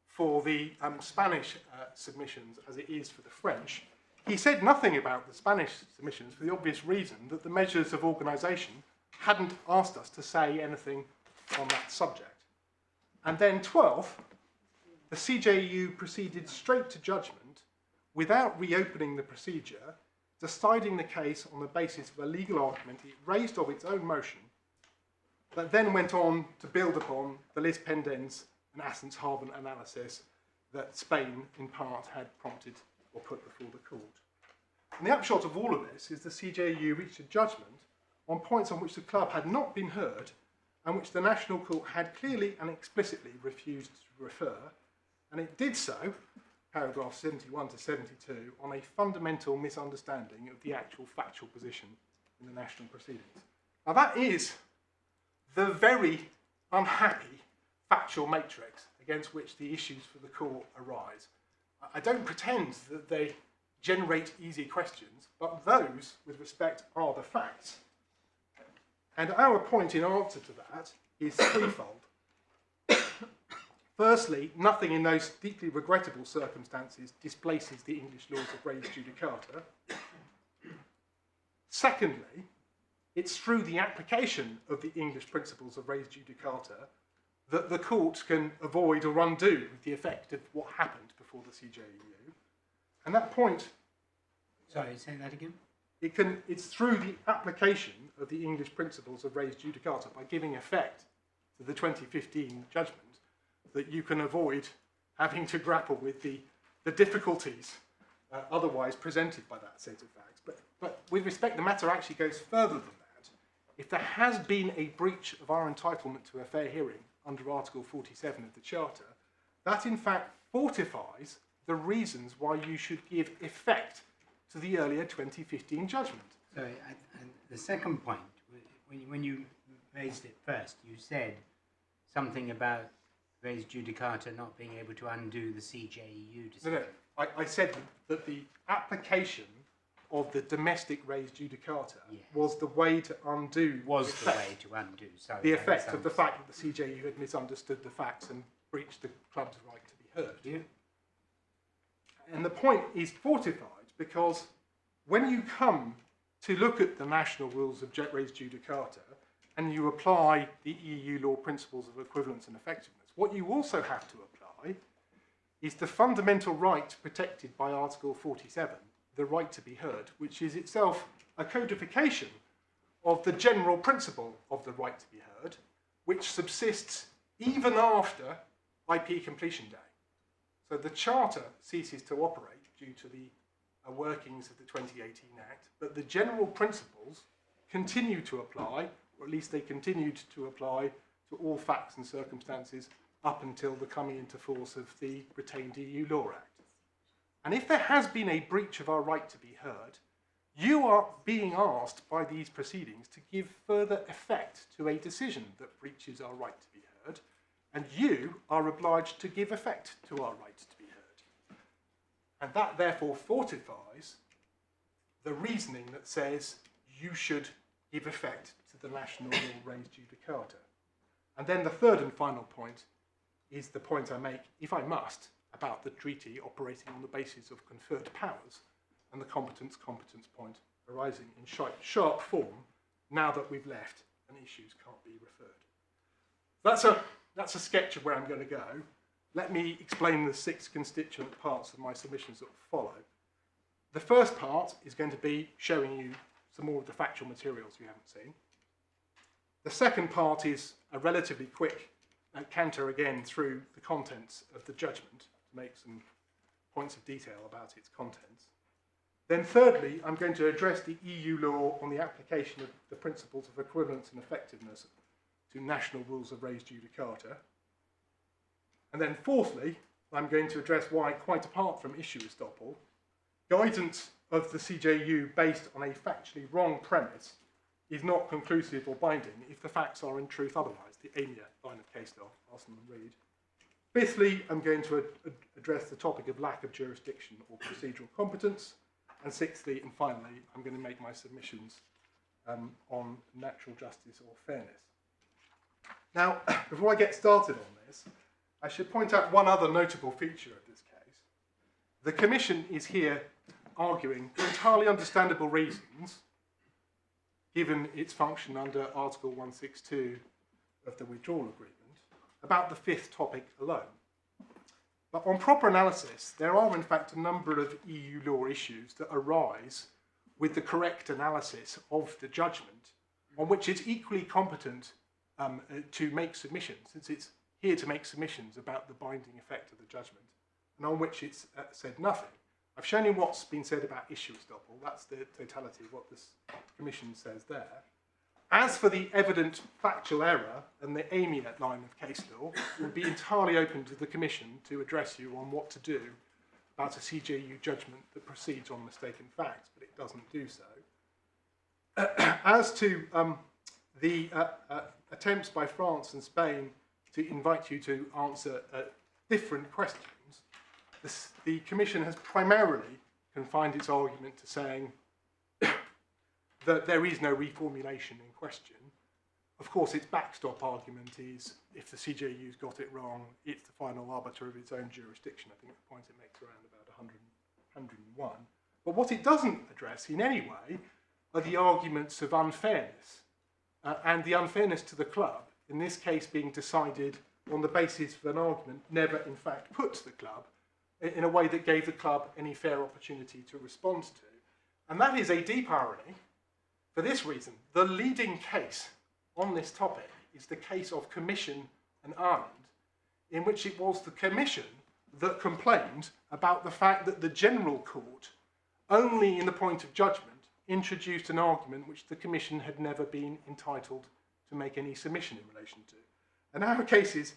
for the Spanish submissions as it is for the French. He said nothing about the Spanish submissions for the obvious reason that the measures of organisation hadn't asked us to say anything on that subject. And then 12th, the CJEU proceeded straight to judgment without reopening the procedure, deciding the case on the basis of a legal argument it raised of its own motion, that then went on to build upon the lis pendens and Assenshaven analysis that Spain, in part, had prompted or put before the court. And the upshot of all of this is the CJEU reached a judgment on points on which the club had not been heard and which the National Court had clearly and explicitly refused to refer, and it did so, paragraphs 71 to 72, on a fundamental misunderstanding of the actual factual position in the national proceedings. Now that is the very unhappy factual matrix against which the issues for the court arise. I don't pretend that they generate easy questions, but those, with respect, are the facts. And our point in answer to that is threefold. Firstly, nothing in those deeply regrettable circumstances displaces the English laws of res judicata. Secondly, it's through the application of the English principles of res judicata that the court can avoid or undo the effect of what happened before the CJEU. And that point... Sorry, say that again? It's through the application of the English principles of res judicata, by giving effect to the 2015 judgment, that you can avoid having to grapple with the difficulties otherwise presented by that set of facts. But with respect, the matter actually goes further than that. If there has been a breach of our entitlement to a fair hearing under Article 47 of the Charter, that in fact fortifies the reasons why you should give effect to the earlier 2015 judgment. So the second point, when you raised it first, you said something about res judicata not being able to undo the CJEU decision. No, I said that the application of the domestic res judicata was the way to undo the effect of the fact that the CJEU had misunderstood the facts and breached the club's right to be heard. Yeah. And the point is fortified because when you come to look at the national rules of res judicata and you apply the EU law principles of equivalence and effectiveness, what you also have to apply is the fundamental right protected by Article 47, the right to be heard, which is itself a codification of the general principle of the right to be heard, which subsists even after IP completion day. So the Charter ceases to operate due to the workings of the 2018 Act, but the general principles continue to apply, or at least they continued to apply to all facts and circumstances up until the coming into force of the retained EU Law Act. And if there has been a breach of our right to be heard, you are being asked by these proceedings to give further effect to a decision that breaches our right to be heard, and you are obliged to give effect to our right to be heard. And that therefore fortifies the reasoning that says you should give effect to the national law res judicata. And then the third and final point is the point I make, if I must, about the treaty operating on the basis of conferred powers and the competence point arising in sharp form now that we've left and issues can't be referred. That's a sketch of where I'm going to go. Let me explain the 6 constituent parts of my submissions that follow. The first part is going to be showing you some more of the factual materials you haven't seen. The second part is a relatively quick canter again through the contents of the judgment to make some points of detail about its contents. Then thirdly, I'm going to address the EU law on the application of the principles of equivalence and effectiveness to national rules of res judicata. And then fourthly, I'm going to address why, quite apart from issue estoppel, guidance of the CJEU based on a factually wrong premise is not conclusive or binding if the facts are in truth otherwise, the AMIA line of case law, Arsenal and Reed. Fifthly, I'm going to address the topic of lack of jurisdiction or procedural competence. And sixthly, and finally, I'm going to make my submissions on natural justice or fairness. Now, before I get started on this, I should point out one other notable feature of this case. The Commission is here arguing, for entirely understandable reasons, given its function under Article 162 of the Withdrawal Agreement, about the fifth topic alone. But on proper analysis, there are in fact a number of EU law issues that arise with the correct analysis of the judgment, on which it's equally competent to make submissions, since it's here to make submissions about the binding effect of the judgment, and on which it's said nothing. I've shown you what's been said about issue estoppel. That's the totality of what this Commission says there. As for the evident factual error and the AMIA line of case law, it would be entirely open to the Commission to address you on what to do about a CJEU judgment that proceeds on mistaken facts, but it doesn't do so. As to the attempts by France and Spain to invite you to answer different questions, the Commission has primarily confined its argument to saying that there is no reformulation in question. Of course, its backstop argument is if the CJEU's got it wrong, it's the final arbiter of its own jurisdiction. I think the point it makes around about 101. But what it doesn't address in any way are the arguments of unfairness and the unfairness to the club, in this case being decided on the basis of an argument never in fact put to the club in a way that gave the club any fair opportunity to respond to. And that is a deep irony for this reason. The leading case on this topic is the case of Commission and Ireland, in which it was the Commission that complained about the fact that the General Court, only in the point of judgment, introduced an argument which the Commission had never been entitled to make any submission in relation to. And our case is,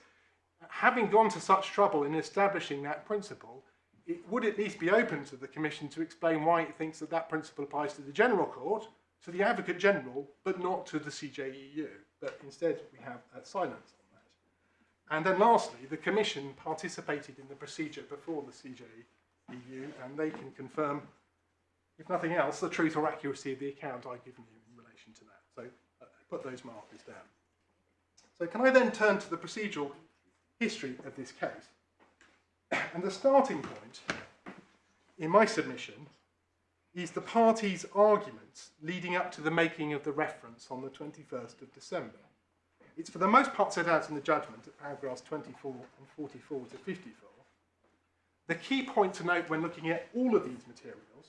having gone to such trouble in establishing that principle, it would at least be open to the Commission to explain why it thinks that that principle applies to the General Court, to the Advocate General, but not to the CJEU. But instead, we have silence on that. And then lastly, the Commission participated in the procedure before the CJEU, and they can confirm, if nothing else, the truth or accuracy of the account I've given you in relation to that. So I put those markers down. So can I then turn to the procedural history of this case? And the starting point in my submission is the parties' arguments leading up to the making of the reference on the 21st of December. It's for the most part set out in the judgment at paragraphs 24 and 44 to 54. The key point to note when looking at all of these materials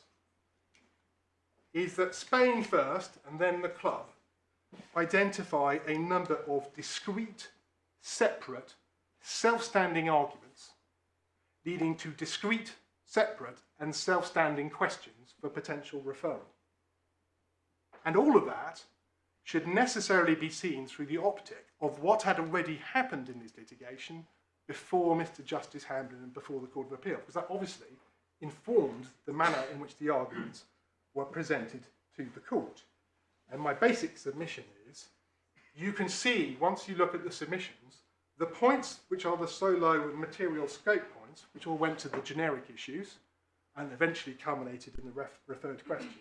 is that Spain first and then the club identify a number of discrete, separate, self-standing arguments leading to discrete, separate and self-standing questions for potential referral. And all of that should necessarily be seen through the optic of what had already happened in this litigation before Mr Justice Hamblin and before the Court of Appeal, because that obviously informed the manner in which the arguments were presented to the court. And my basic submission is, you can see, once you look at the submissions, the points which are the solo and material scope points, which all went to the generic issues and eventually culminated in the referred questions,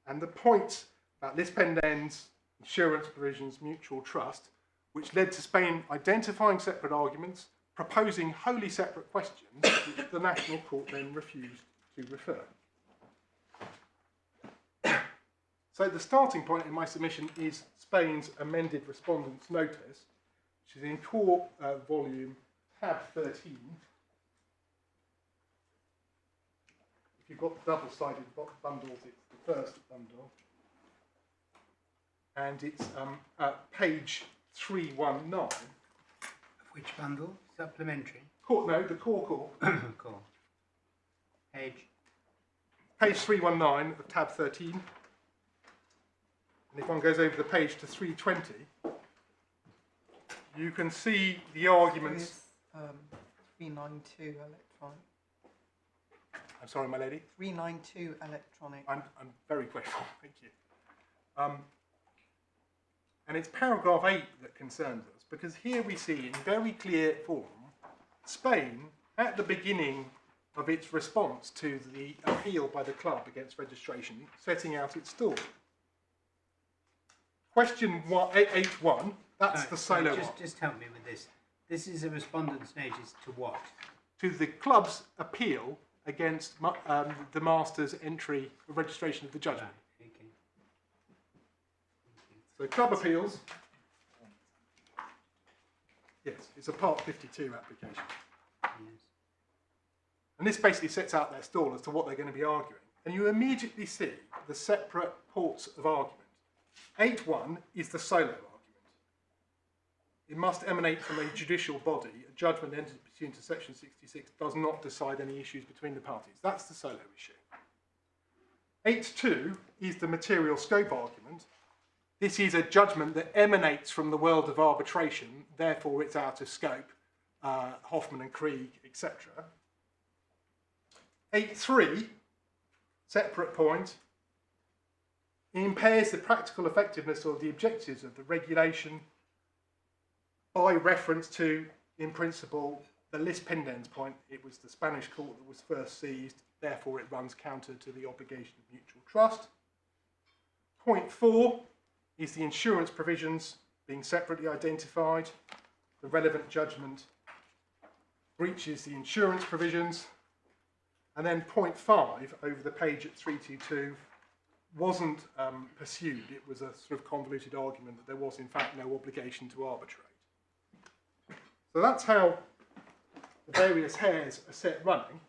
and the points about list pendens, insurance provisions, mutual trust, which led to Spain identifying separate arguments, proposing wholly separate questions, which the National Court then refused to refer. So the starting point in my submission is Spain's amended respondent's notice, which is in core volume tab 13. If you've got double-sided bundles, it's the first bundle. And it's page 319. Which bundle? Supplementary? No, the core. Core. Page 319 of tab 13. And if one goes over the page to 320, you can see the arguments. 392 electronic. I'm sorry, my lady? 392 electronic. I'm very grateful, thank you. And it's paragraph 8 that concerns us, because here we see in very clear form Spain, at the beginning of its response to the appeal by the club against registration, setting out its stall. Question 8.1, that's the solo one. Just help me with this. This is a respondent's notice to what? To the club's appeal against the master's entry of registration of the judgment. Right, okay. So club appeals. Yes, it's a Part 52 application. Yes. And this basically sets out their stall as to what they're going to be arguing. And you immediately see the separate ports of argument. 8.1 is the solo argument. It must emanate from a judicial body. A judgment entered pursuant to section 66 does not decide any issues between the parties. That's the solo issue. 8.2 is the material scope argument. This is a judgment that emanates from the world of arbitration, therefore it's out of scope, Hoffman and Krieg, etc. 8.3, separate point, impairs the practical effectiveness or the objectives of the regulation by reference to, in principle, the lis pendens point, it was the Spanish court that was first seized, therefore it runs counter to the obligation of mutual trust. Point 4 is the insurance provisions being separately identified. The relevant judgment breaches the insurance provisions. And then point 5 over the page at 322 wasn't pursued. It was a sort of convoluted argument that there was in fact no obligation to arbitrate. So that's how the various hairs are set running.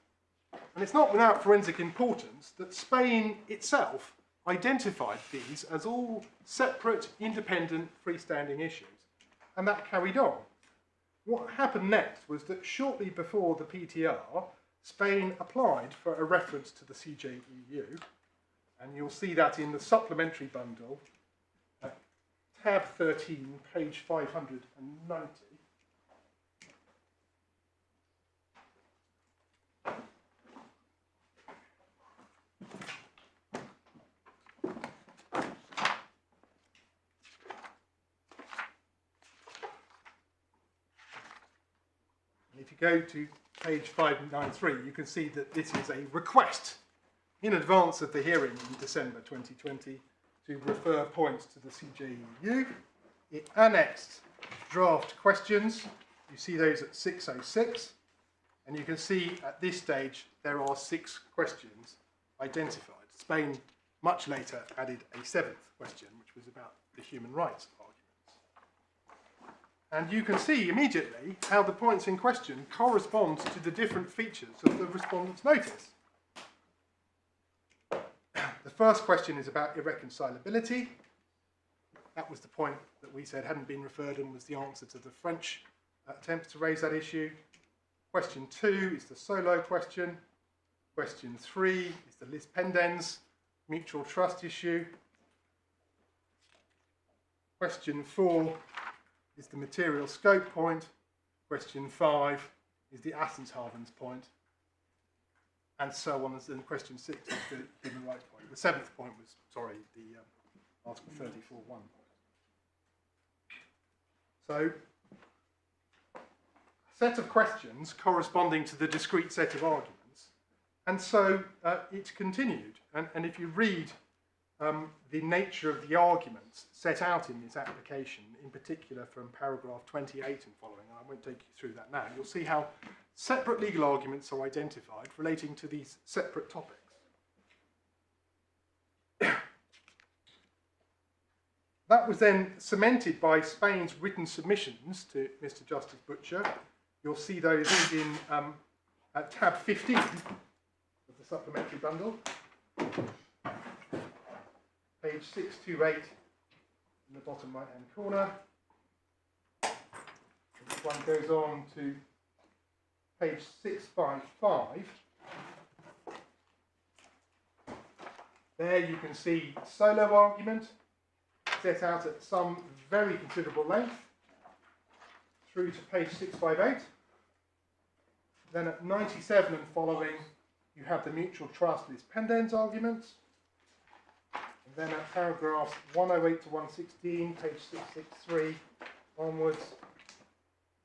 And it's not without forensic importance that Spain itself identified these as all separate, independent, freestanding issues. And that carried on. What happened next was that shortly before the PTR, Spain applied for a reference to the CJEU, and you'll see that in the supplementary bundle, tab 13, page 590. If you go to page 593, you can see that this is a request in advance of the hearing in December 2020 to refer points to the CJEU. It annexed draft questions. You see those at 606. And you can see at this stage there are 6 questions identified. Spain much later added a 7th question, which was about the human rights arguments. And you can see immediately how the points in question correspond to the different features of the respondent's notice. The first question is about irreconcilability. That was the point that we said hadn't been referred and was the answer to the French attempt to raise that issue. Question 2 is the solo question. Question 3 is the lis pendens mutual trust issue. Question 4 is the material scope point. Question 5 is the Assenshavens point. And so on. And question 6 is the human rights point. The 7th point was, sorry, the Article 34.1 point. So, a set of questions corresponding to the discrete set of arguments. And so it continued. And if you read the nature of the arguments set out in this application, in particular from paragraph 28 and following, and I won't take you through that now, you'll see how separate legal arguments are identified relating to these separate topics. That was then cemented by Spain's written submissions to Mr. Justice Butcher. You'll see those in at tab 15 of the supplementary bundle. Page 628 in the bottom right hand corner. This one goes on to page 655. There you can see solo argument set out at some very considerable length through to page 658. Then at 97 and following you have the mutual trust lis pendens arguments. And then at paragraphs 108 to 116, page 663 onwards,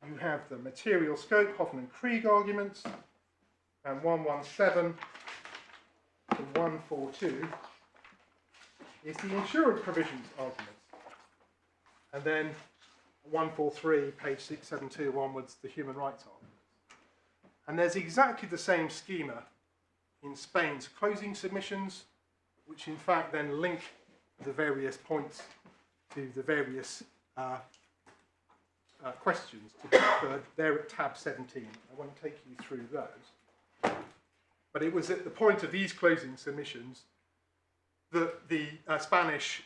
you have the material scope, Hoffman and Krieg arguments, and 117 to 142 is the insurance provisions arguments. And then 143, page 672 onwards, the human rights arguments. And there's exactly the same schema in Spain's closing submissions, which in fact then link the various points to the various questions to be referred. They're at tab 17. I won't take you through those. But it was at the point of these closing submissions that the Spanish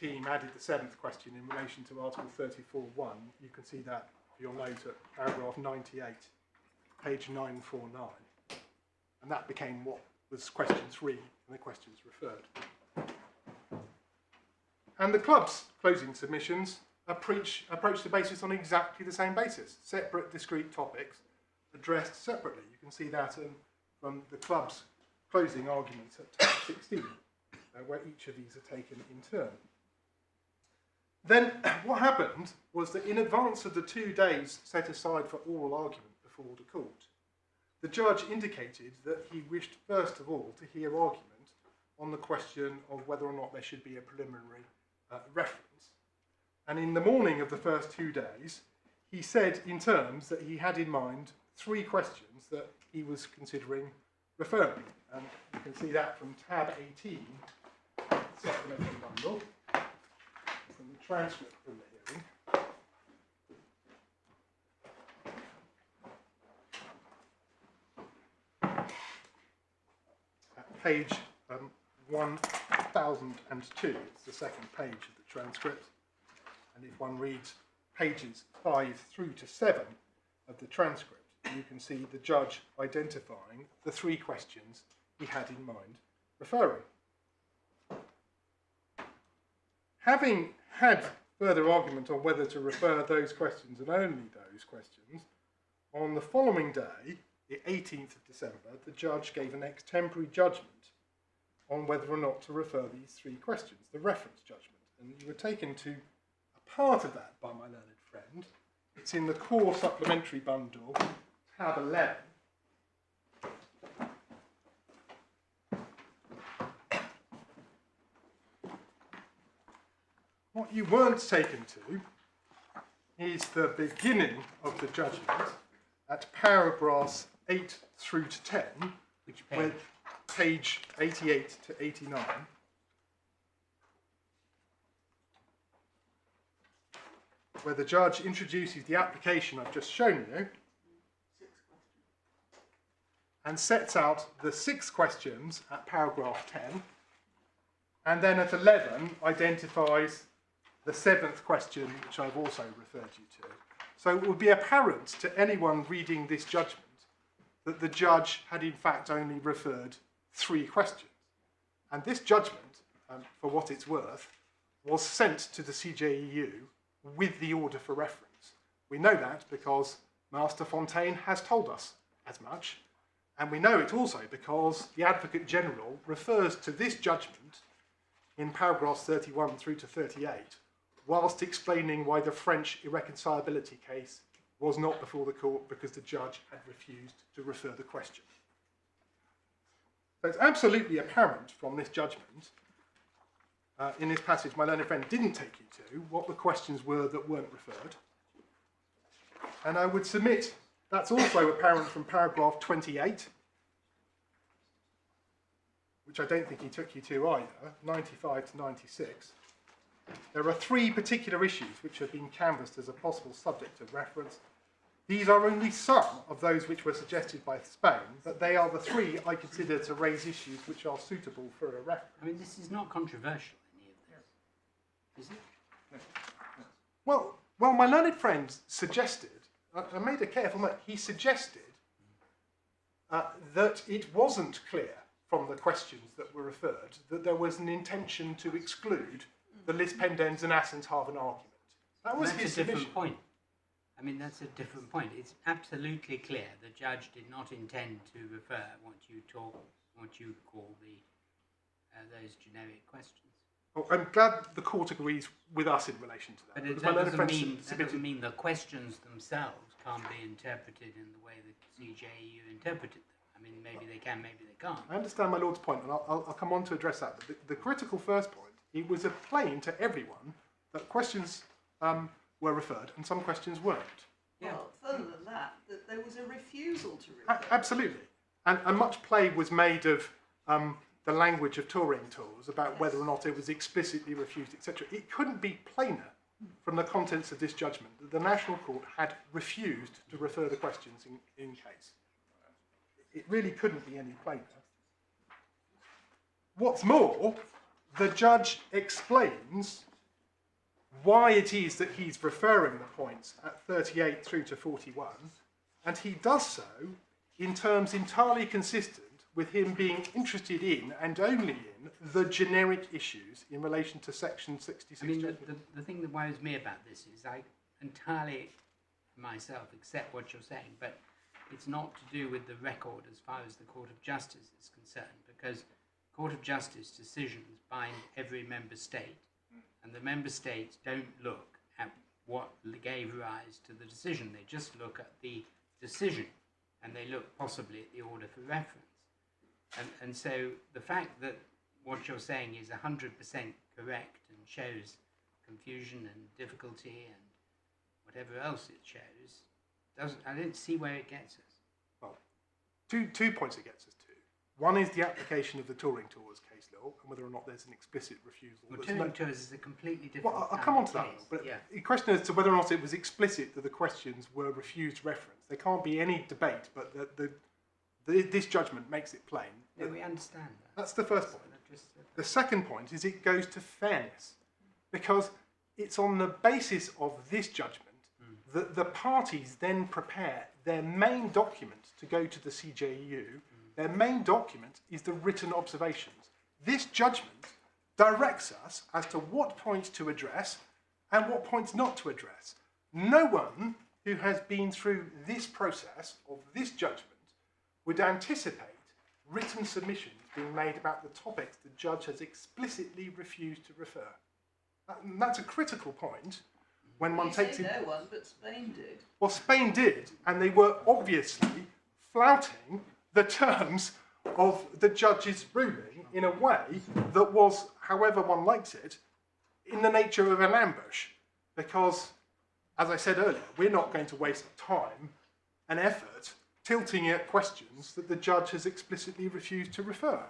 team added the 7th question in relation to Article 34.1. You can see that, you'll note, at paragraph 98, page 949. And that became what was question 3, and the questions referred. And the club's closing submissions approach the basis on exactly the same basis, separate discrete topics addressed separately. You can see that from the club's closing arguments at tab 16, where each of these are taken in turn. Then what happened was that in advance of the 2 days set aside for oral argument before the court, the judge indicated that he wished first of all to hear argument on the question of whether or not there should be a preliminary reference. And in the morning of the first 2 days, he said in terms that he had in mind 3 questions that he was considering referring. And you can see that from tab 18, supplementary bundle, from the transcript from the hearing. At page 1002, it's the second page of the transcript. And if one reads pages 5 through to 7 of the transcript, you can see the judge identifying the 3 questions he had in mind referring. Having had further argument on whether to refer those questions and only those questions, on the following day, the 18th of December, the judge gave an extemporary judgment on whether or not to refer these 3 questions, the reference judgment. And you were taken to a part of that by my learned friend. It's in the core supplementary bundle, tab 11. What you weren't taken to is the beginning of the judgment at paragraphs 8 through to 10, Which page? Page 88 to 89. Where the judge introduces the application I've just shown you and sets out the 6 questions at paragraph 10, and then at 11 identifies the 7th question, which I've also referred you to. So it would be apparent to anyone reading this judgment that the judge had in fact only referred 3 questions. And this judgment, for what it's worth, was sent to the CJEU with the order for reference. We know that because Master Fontaine has told us as much, and we know it also because the Advocate General refers to this judgment in paragraphs 31 through to 38, whilst explaining why the French irreconcilability case was not before the court because the judge had refused to refer the question. So it's absolutely apparent from this judgment, in this passage my learned friend didn't take you to, what the questions were that weren't referred. And I would submit that's also apparent from paragraph 28, which I don't think he took you to either, 95 to 96. There are 3 particular issues which have been canvassed as a possible subject of reference. These are only some of those which were suggested by Spain, but they are the 3 I consider to raise issues which are suitable for a reference. I mean, this is not controversial, any of this, is it? Well, my learned friend suggested, I made a careful note, he suggested that it wasn't clear from the questions that were referred that there was an intention to exclude the lis pendens and assens have an argument. That was his a different submission. point. I mean, that's a different point. It's absolutely clear the judge did not intend to refer what you call those generic questions. Oh, I'm glad the court agrees with us in relation to that. But because that my learned friend doesn't mean the questions themselves can't be interpreted in the way that CJEU interpreted them. I mean, maybe they can, maybe they can't. I understand my Lord's point, and I'll come on to address that. But the critical first point, it was plain to everyone that questions were referred and some questions weren't. Yeah. Well, further than that there was a refusal to refer. Absolutely. And much play was made of the language of touring tours about whether or not it was explicitly refused, etc. It couldn't be plainer from the contents of this judgment that the National Court had refused to refer the questions in case. It really couldn't be any plainer. What's more, the judge explains why it is that he's referring the points at 38 through to 41, and he does so in terms entirely consistent with him being interested in and only in the generic issues in relation to section 66. I mean, the thing that worries me about this is I entirely myself accept what you're saying, but it's not to do with the record as far as the Court of Justice is concerned, because Court of Justice decisions bind every member state, and the member states don't look at what gave rise to the decision. They just look at the decision, and they look possibly at the order for reference. And so the fact that what you're saying is 100% correct and shows confusion and difficulty and whatever else it shows, I don't see where it gets us. Well, two points it gets us to. One is the application of the touring tours case law and whether or not there's an explicit refusal. Well, touring tours is a completely different Well, I'll come on to that, case. but yeah. the question as to whether or not it was explicit that the questions were refused reference. There can't be any debate, but this judgment makes it plain. No, we understand that. That's the first point. The second point is it goes to fairness, because it's on the basis of this judgment that the parties then prepare their main document to go to the CJEU. Their main document is the written observations. This judgment directs us as to what points to address and what points not to address. No one who has been through this process of this judgment would anticipate written submissions being made about the topics the judge has explicitly refused to refer. And that's a critical point when one takes it. No one, but Spain did. Well, Spain did, and they were obviously flouting the terms of the judge's ruling in a way that was, however one likes it, in the nature of an ambush. Because, as I said earlier, we're not going to waste time and effort tilting at questions that the judge has explicitly refused to refer.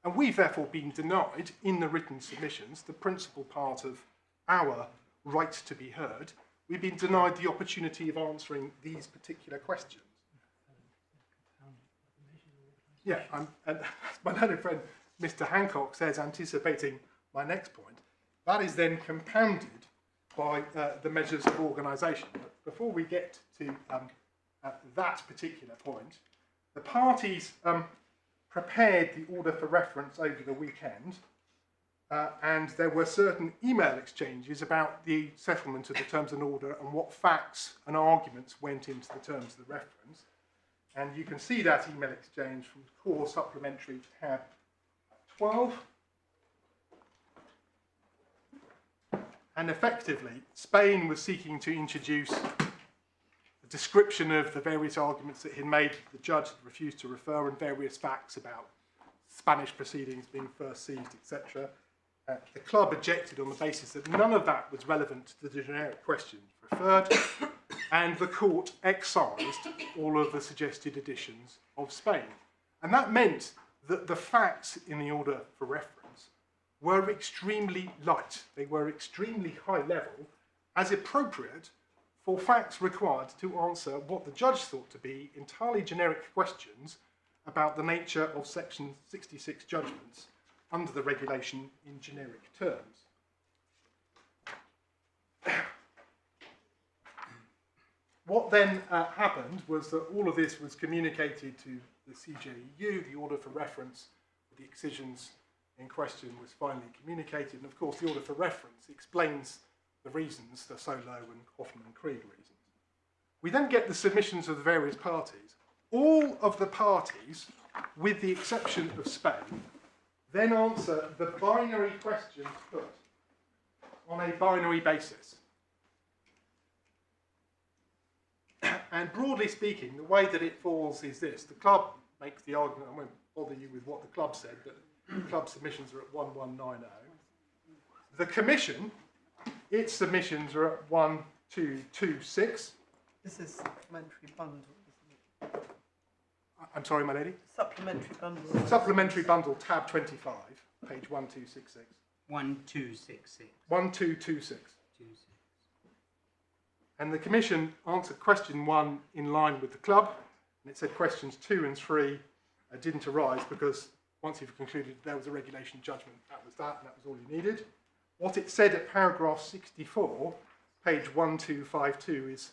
And we've therefore been denied, in the written submissions, the principal part of our right to be heard. We've been denied the opportunity of answering these particular questions. Yeah, and as my learned friend Mr Hancock says, anticipating my next point, that is then compounded by the measures of organisation. But before we get to that particular point, the parties prepared the order for reference over the weekend, and there were certain email exchanges about the settlement of the terms and order and what facts and arguments went into the terms of the reference. And you can see that email exchange from core supplementary tab 12. And effectively, Spain was seeking to introduce a description of the various arguments that had made the judge refused to refer and various facts about Spanish proceedings being first seized, etc. The club objected on the basis that none of that was relevant to the generic questions referred, and the court excised all of the suggested additions of Spain. And that meant that the facts in the order for reference were extremely light. They were extremely high level, as appropriate for facts required to answer what the judge thought to be entirely generic questions about the nature of Section 66 judgments under the regulation in generic terms. What then happened was that all of this was communicated to the CJEU, the order for reference, the excisions in question was finally communicated, and of course the order for reference explains the reasons, the Solo and Hoffman and Krieg reasons. We then get the submissions of the various parties. All of the parties, with the exception of Spain, then answer the binary questions put on a binary basis. And broadly speaking, the way that it falls is this. The club makes the argument, I won't bother you with what the club said, but the club submissions are at 1190. The commission, its submissions are at 1226. This is supplementary bundle, isn't it? I'm sorry, my lady? Supplementary bundle. Supplementary bundle, tab 25, page 1266. 1266. 1226. And the Commission answered question 1 in line with the club, and it said questions 2 and 3 didn't arise because once you've concluded there was a regulation judgment, that was that, and that was all you needed. What it said at paragraph 64, page 1252, is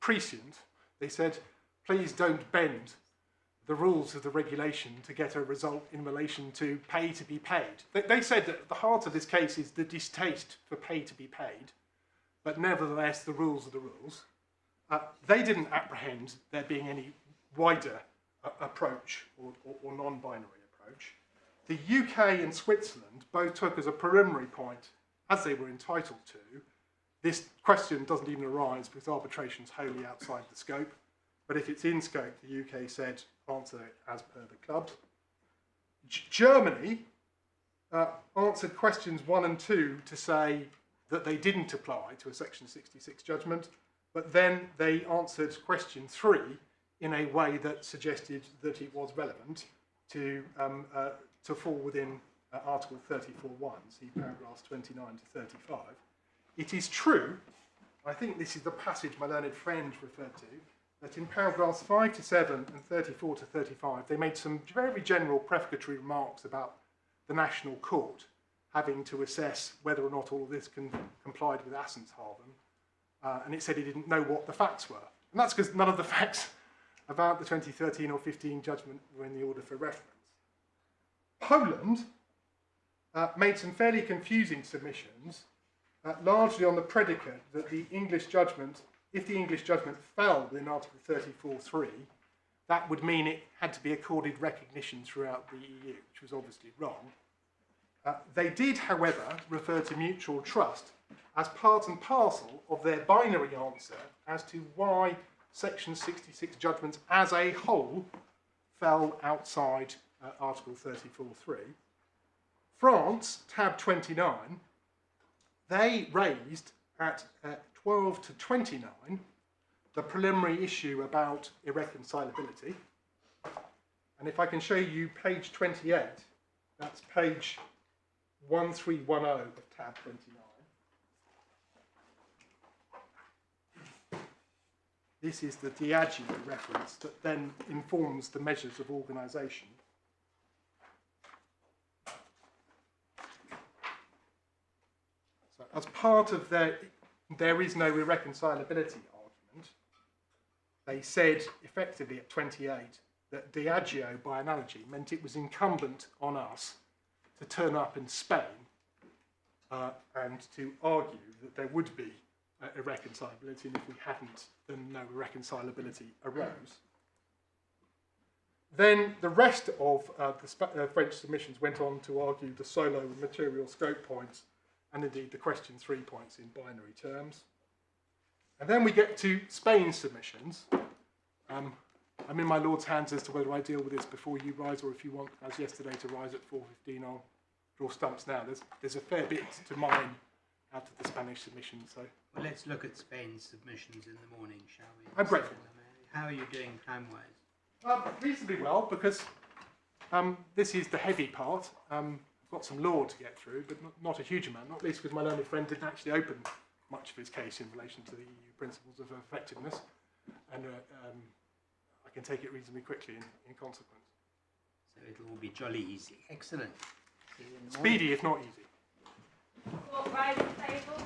prescient. They said, please don't bend the rules of the regulation to get a result in relation to pay to be paid. They said that at the heart of this case is the distaste for pay to be paid, but nevertheless the rules are the rules. They didn't apprehend there being any wider approach or non-binary approach. The UK and Switzerland both took as a preliminary point as they were entitled to, this question doesn't even arise because arbitration is wholly outside the scope. But if it's in scope, the UK said answer it as per the clubs. Germany answered questions 1 and 2 to say that they didn't apply to a Section 66 judgment, but then they answered question 3 in a way that suggested that it was relevant to fall within Article 34.1, see paragraphs 29 to 35. It is true, I think this is the passage my learned friend referred to, that in paragraphs 5 to 7 and 34 to 35, they made some very general prefatory remarks about the National Court having to assess whether or not all of this complied with Assenshaven, and it said it didn't know what the facts were. And that's because none of the facts about the 2013 or 15 judgment were in the order for reference. Poland made some fairly confusing submissions, largely on the predicate that the English judgment, if the English judgment fell within Article 34.3, that would mean it had to be accorded recognition throughout the EU, which was obviously wrong. They did, however, refer to mutual trust as part and parcel of their binary answer as to why Section 66 judgments as a whole fell outside Article 34.3. France, tab 29, they raised at 12 to 29 the preliminary issue about irreconcilability. And if I can show you page 28, that's page 1310 of tab 29. This is the Diageo reference that then informs the measures of organisation. So as part of their there is no irreconcilability argument, they said effectively at 28 that Diageo, by analogy, meant it was incumbent on us to turn up in Spain and to argue that there would be irreconcilability, and if we hadn't, then no irreconcilability arose. Then the rest of the French submissions went on to argue the solo material scope points and indeed the question 3 points in binary terms. And then we get to Spain's submissions. I'm in my Lord's hands as to whether I deal with this before you rise or if you want, as yesterday, to rise at 4:15, I'll draw stumps now. There's a fair bit to mine out of the Spanish submission. So well, let's look at Spain's submissions in the morning, shall we? I'm grateful. How are you doing time-wise? Reasonably well, because this is the heavy part. I've got some law to get through, but not a huge amount, not least because my learned friend didn't actually open much of his case in relation to the EU principles of effectiveness, and I can take it reasonably quickly in consequence. So it'll all be jolly easy. Excellent. See you in the morning. Speedy, if not easy. What, right table?